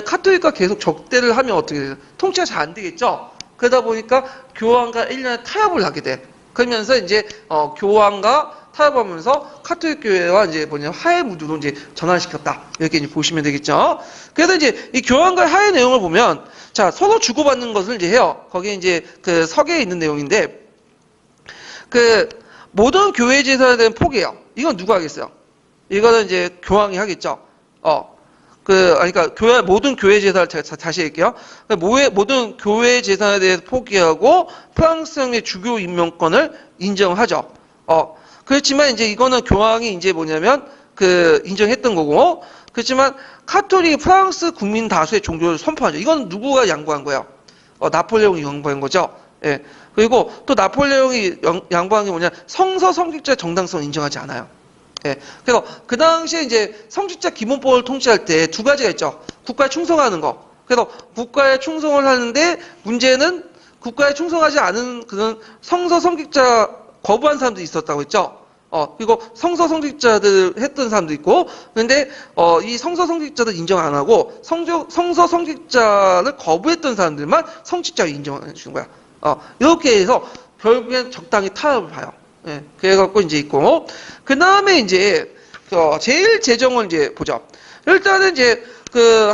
카톨릭과 계속 적대를 하면 어떻게 돼요? 통치가 잘 안 되겠죠. 그러다 보니까 교황과 1년에 타협을 하게 돼. 그러면서 이제 교황과 타협하면서 카톨릭 교회와 이제 화해 무드로 이제 전환시켰다. 이렇게 이제 보시면 되겠죠. 그래서 이제 이 교황과의 화해 내용을 보면, 자, 서로 주고받는 것을 이제 해요. 거기에 이제 그 서계에 있는 내용인데, 그 모든 교회 재산에 대한 포기예요. 이건 누가 하겠어요? 이거는 이제 교황이 하겠죠. 그러니까 모든 교회 재산을 제가 다시 얘기할게요. 모든 교회 재산에 대해서 포기하고 프랑스형의 주교 임명권을 인정하죠. 그렇지만 이제 이거는 교황이 이제 뭐냐면 인정했던 거고, 그렇지만 카톨릭 프랑스 국민 다수의 종교를 선포하죠. 이건 누구가 양보한 거예요? 나폴레옹이 양보한 거죠. 예. 그리고 또 나폴레옹이 양보한 게 뭐냐? 성서 성직자의 정당성을 인정하지 않아요. 예. 그래서 그 당시에 이제 성직자 기본법을 통치할 때 두 가지가 있죠. 국가에 충성하는 거. 그래서 국가에 충성을 하는데 문제는 국가에 충성하지 않은 그런 성서 성직자 거부한 사람도 있었다고 했죠. 그리고 성서 성직자들 했던 사람도 있고, 근데 이 성서 성직자들 인정 안 하고 성서 성직자를 거부했던 사람들만 성직자를 인정해 주는 거야. 이렇게 해서 결국엔 적당히 타협을 봐요. 예, 그래갖고 이제 있고, 그 다음에 이제 제일 재정을 이제 보죠. 일단은 이제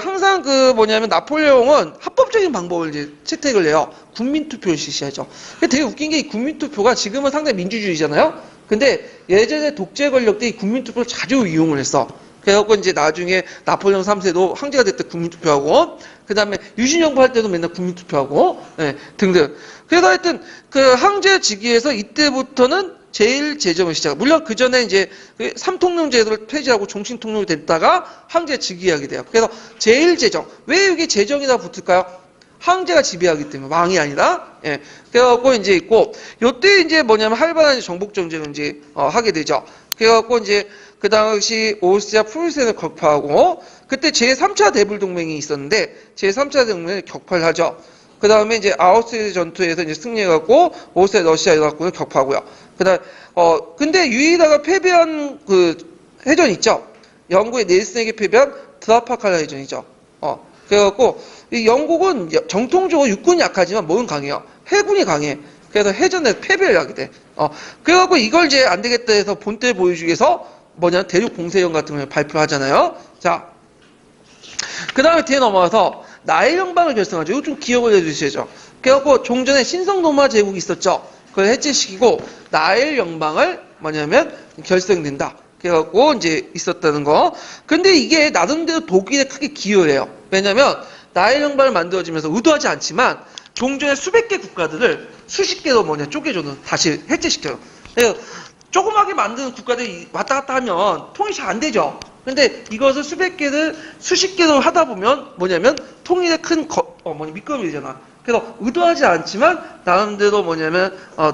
항상 뭐냐면 나폴레옹은 합법적인 방법을 이제 채택을 해요. 국민투표를 실시하죠. 되게 웃긴 게 이 국민투표가 지금은 상당히 민주주의잖아요. 근데 예전에 독재 권력들이 국민투표를 자주 이용을 했어. 그래갖고 이제 나중에 나폴레옹 3세도 황제가 될 때 국민투표하고, 그 다음에 유신정부 할 때도 맨날 국민투표하고, 예, 등등. 그래서 하여튼 황제직위에서 이때부터는 제일 재정을 시작. 물론 그 전에 이제 삼통령 제도를 폐지하고 종신통령이 됐다가 황제 즉위하게 돼요. 그래서 제일 재정. 왜 여기 재정이다 붙을까요? 황제가 지배하기 때문에, 왕이 아니라. 예. 그래갖고 이제 있고, 요때 이제 뭐냐면 활발한 정복 정쟁을 이제 하게 되죠. 그래갖고 이제 그 당시 오스트리아 프루시아를 격파하고, 그때 제3차 대불 동맹이 있었는데 제3차 동맹을 격파를 하죠. 그 다음에 이제 아우슈비츠 전투에서 이제 승리해갖고 오스트리아 러시아 연합군을 격파하고요. 그다음 근데 유일하게 패배한 해전 있죠. 영국의 넬슨에게 패배한 트라파칼라 해전이죠. 그래갖고 이 영국은 정통적으로 육군이 약하지만 뭐는 강해요. 해군이 강해. 그래서 해전에서 패배를 하게 돼. 그래갖고 이걸 이제 안 되겠다 해서 본때 보여주기 위해서 대륙 봉쇄령 같은 걸 발표하잖아요. 자, 그 다음에 뒤에 넘어가서 나일 연방을 결성하죠. 이거 좀 기억을 해주셔야죠. 그래갖고 종전에 신성로마 제국이 있었죠. 그걸 해체시키고 나일 연방을 결성된다. 그래갖고 이제 있었다는 거. 근데 이게 나름대로 독일에 크게 기여를 해요. 왜냐면 나일 연방을 만들어지면서 의도하지 않지만 종전의 수백 개 국가들을 수십 개로 쪼개줘는 다시 해체시켜요. 그래서 조그맣게 만드는 국가들이 왔다 갔다 하면 통일이 잘 안 되죠. 근데 이것을 수십 개로 하다 보면 통일에 큰 밑거름이 되잖아. 그래서 의도하지 않지만 나름대로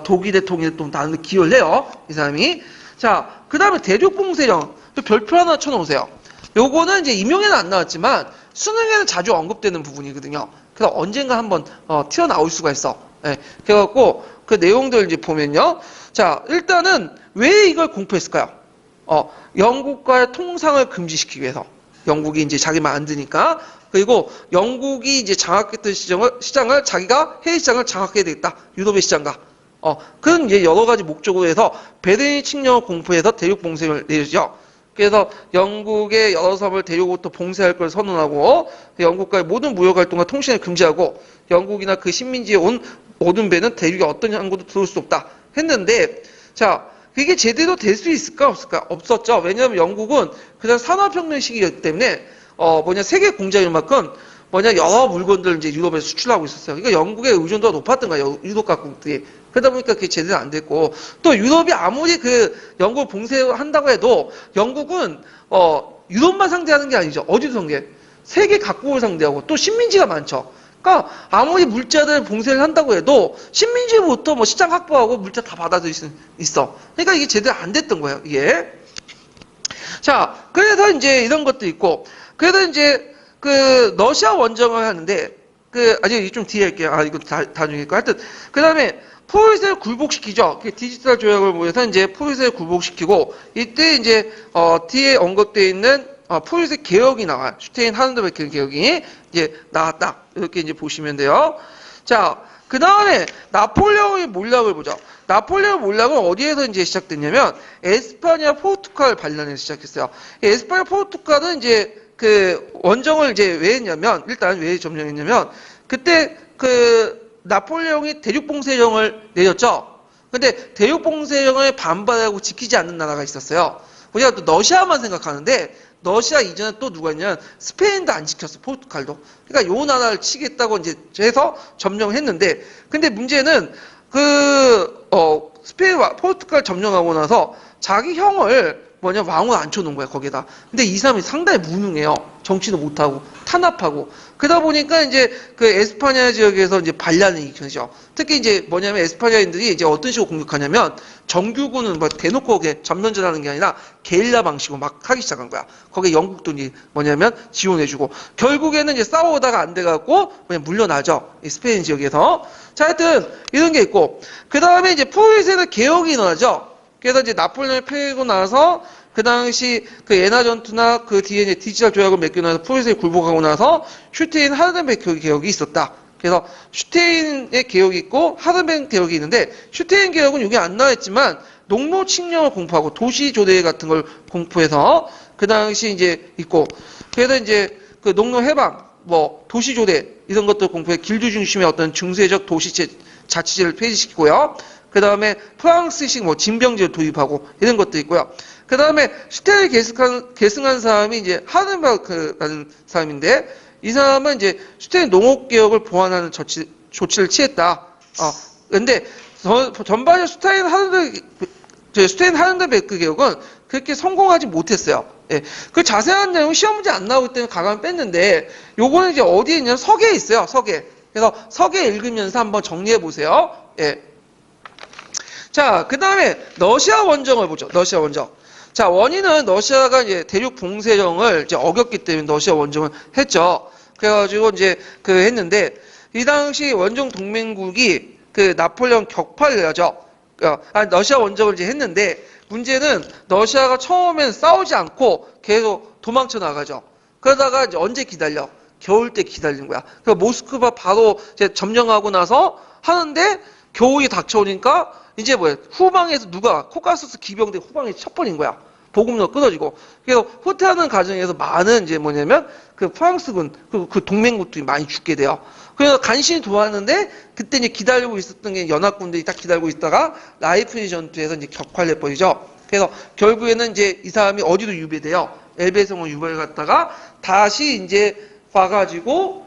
독일의 통일에 또 나름대로 기여를 해요. 이 사람이. 자, 그 다음에 대륙봉쇄령. 별표 하나 쳐놓으세요. 요거는 이제 임용에는 안 나왔지만 수능에는 자주 언급되는 부분이거든요. 그래서 언젠가 한번 튀어나올 수가 있어. 예. 그래갖고 그 내용들 이제 보면요. 자, 일단은 왜 이걸 공포했을까요? 영국과의 통상을 금지시키기 위해서. 영국이 이제 자기 말 안 드니까. 그리고 영국이 이제 장악했던 시장을 자기가 해외 시장을 장악해야 되겠다. 유럽의 시장과. 그런 이제 여러 가지 목적으로 해서 베르린 침략을 공포해서 대륙 봉쇄를 내리죠. 그래서 영국의 여러 섬을 대륙부터 봉쇄할 걸 선언하고 영국과의 모든 무역 활동과 통신을 금지하고 영국이나 그 식민지에 온 모든 배는 대륙에 어떤 항구도 들어올 수 없다 했는데, 자, 그게 제대로 될 수 있을까 없을까? 없었죠. 왜냐하면 영국은 그냥 산업혁명 시기였기 때문에 세계 공장일 만큼 여러 물건들을 이제 유럽에 수출하고 있었어요. 그러니까 영국의 의존도가 높았던 거예요. 유럽 각국들이. 그러다 보니까 그게 제대로 안 됐고, 또 유럽이 아무리 영국을 봉쇄한다고 해도 영국은 유럽만 상대하는 게 아니죠. 어디도 상대해? 세계 각국을 상대하고 또 식민지가 많죠. 그러니까 아무리 물자들 봉쇄를 한다고 해도 식민지부터 시장 확보하고 물자 다 받아들일 수 있어. 그러니까 이게 제대로 안 됐던 거예요. 이게. 자, 그래서 이제 이런 것도 있고, 그래서 이제 러시아 원정을 하는데 아직 좀 뒤에 할게요. 이거 나중에 있고. 하여튼 그 다음에 프로이센을 굴복시키죠. 디지털 조약을 모여서 이제 프로이센을 굴복시키고, 이때 이제 뒤에 언급되어 있는 프로이센 개혁이 나와요. 슈테인 하른드베크 개혁이 이제 나왔다. 이렇게 이제 보시면 돼요. 자, 그 다음에 나폴레옹의 몰락을 보죠. 나폴레옹 몰락은 어디에서 이제 시작됐냐면 에스파냐 포르투갈 반란에서 시작했어요. 에스파냐 포르투갈은 이제 원정을 이제 왜 했냐면, 일단 왜 점령했냐면, 그때 나폴레옹이 대륙봉쇄령을 내렸죠. 근데 대륙봉쇄령을 반발하고 지키지 않는 나라가 있었어요. 우리가 또 러시아만 생각하는데 러시아 이전에 또 누가 있냐면 스페인도 안 지켰어. 포르투갈도. 그러니까 요 나라를 치겠다고 이제 해서 점령했는데 근데 문제는 스페인과 포르투갈 점령하고 나서 자기 형을 왕으로 앉혀놓은 거야, 거기다. 근데 이 사람이 상당히 무능해요. 정치도 못하고, 탄압하고. 그러다 보니까 이제 그 에스파냐 지역에서 이제 반란을 일으키죠. 특히 이제 에스파냐인들이 이제 어떤 식으로 공격하냐면, 정규군은 대놓고 전면전 하는 게 아니라 게릴라 방식으로 막 하기 시작한 거야. 거기에 영국도 이제 지원해주고. 결국에는 이제 싸우다가 안 돼갖고, 그냥 물러나죠. 이 스페인 지역에서. 자, 하여튼, 이런 게 있고. 그 다음에 이제 프로이센은 개혁이 일어나죠. 그래서 이제 나폴레옹이 패고 나서 그 당시 그 예나 전투나 그 뒤에 이제 디지털 조약을 맺고 나서 프로이센이 굴복하고 나서 슈테인 하르덴베르크 개혁이 있었다. 그래서 슈테인의 개혁이 있고 하르덴베르크 개혁이 있는데 슈테인 개혁은 여기 안 나와있지만 농노 칙령을 공포하고 도시 조례 같은 걸 공포해서 그 당시 이제 있고 그래서 이제 그 농노 해방 도시 조례 이런 것들 공포해 길드 중심의 어떤 중세적 도시 자치제를 폐지시키고요. 그 다음에 프랑스식 징병제를 도입하고 이런 것도 있고요. 그 다음에 슈테인을 계승한 사람이 이제 하덴베르크라는 사람인데 이 사람은 이제 슈테인 농업개혁을 보완하는 조치를 취했다. 근데 전반적으로 슈테인 하덴베르크 개혁은 그렇게 성공하지 못했어요. 예. 그 자세한 내용은 시험 문제 안 나오기 때문에 가감을 뺐는데 요거는 이제 어디에 있냐면 서계에 있어요. 서계. 그래서 서계 읽으면서 한번 정리해 보세요. 예. 자, 그 다음에 러시아 원정을 보죠. 러시아 원정. 자, 원인은 러시아가 이제 대륙 봉쇄령을 이제 어겼기 때문에 러시아 원정을 했죠. 그래가지고 이제 했는데 이 당시 원정 동맹국이 그 나폴레옹 격파를 하죠. 러시아 원정을 이제 했는데 문제는 러시아가 처음엔 싸우지 않고 계속 도망쳐 나가죠. 그러다가 이제 언제 기다려? 겨울 때 기다린 거야. 그 모스크바 바로 이제 점령하고 나서 하는데 겨울이 닥쳐오니까 이제 후방에서 누가 코카소스 기병대 후방에 쳐버린 거야. 보급로가 끊어지고. 그래서 후퇴하는 과정에서 많은 이제 그 프랑스군, 그 동맹국들이 많이 죽게 돼요. 그래서 간신히 도왔는데 그때 이제 기다리고 있었던 게 연합군들이 딱 기다리고 있다가 라이프니 전투에서 이제 격파를 해버리죠. 그래서 결국에는 이제 이 사람이 어디로 유배돼요? 엘베성으로 유배를 갔다가 다시 이제 와가지고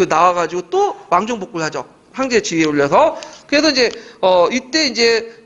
나와가지고 또 왕정복구를 하죠. 황제 지위에 올려서. 그래서 이제 이때 이제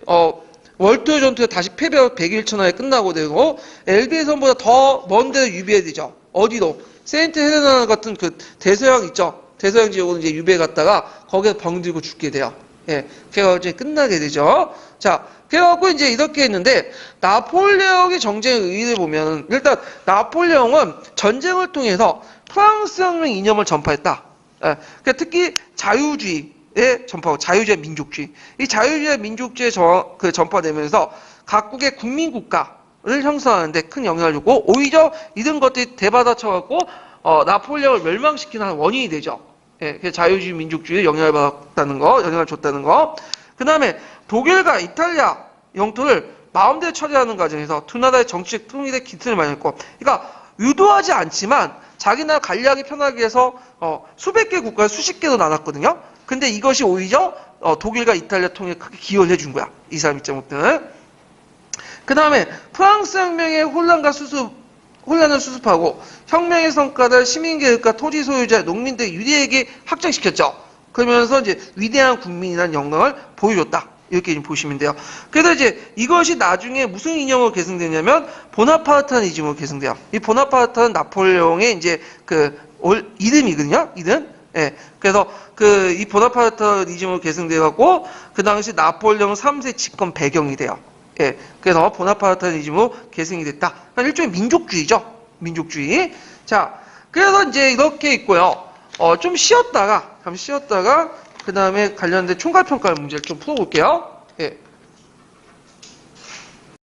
월드 전투에 다시 패배하고 100일 천하에 끝나고 되고 엘베성보다 더 먼 데로 유배해야 되죠. 어디로? 세인트 헬레나 같은 그 대서양 있죠. 대서양 지역으로 이제 유배 갔다가 거기서 병들고 죽게 돼요. 예. 그래서 이제 끝나게 되죠. 자, 그래갖고 이제 이렇게 했는데 나폴레옹의 정쟁의 의의를 보면 일단 나폴레옹은 전쟁을 통해서 프랑스 혁명 이념을 전파했다. 예. 그러니까 특히 자유주의의 전파하고 자유주의 민족주의. 이 자유주의 민족주의 전파되면서 각국의 국민국가를 형성하는데 큰 영향을 줬고 오히려 이런 것들이 대받아쳐갖고 나폴레옹을 멸망시키는 원인이 되죠. 예, 그래서 자유주의 민족주의에 영향을 줬다는 거. 그 다음에 독일과 이탈리아 영토를 마음대로 처리하는 과정에서 두 나라의 정치적 통일의 기틀을 마련했고, 그러니까 유도하지 않지만 자기 나라 관리하기 편하게 해서 수백 개 국가를 수십 개로 나눴거든요. 근데 이것이 오히려 독일과 이탈리아 통일에 크게 기여를 해준 거야. 이 사람 입장부터는. 그 다음에 프랑스 혁명의 혼란을 수습하고 혁명의 성과를 시민계급과 토지 소유자, 농민들 유리에게 확장시켰죠. 그러면서 이제 위대한 국민이라는 영광을 보여줬다. 이렇게 좀 보시면 돼요. 그래서 이제 이것이 나중에 무슨 이념으로 계승되냐면 보나파르타니즘으로 계승돼요. 이 보나파르타는 나폴레옹의 이제 이름이거든요. 이름. 예. 그래서 이 보나파르타니즘으로 계승돼갖고 그 당시 나폴레옹 3세 집권 배경이 돼요. 예. 그래서 보나파르타니즘으로 계승이 됐다. 일종의 민족주의죠. 민족주의. 자, 그래서 이제 이렇게 있고요. 잠시 쉬었다가 그 다음에 관련된 총괄평가 문제를 좀 풀어볼게요. 예.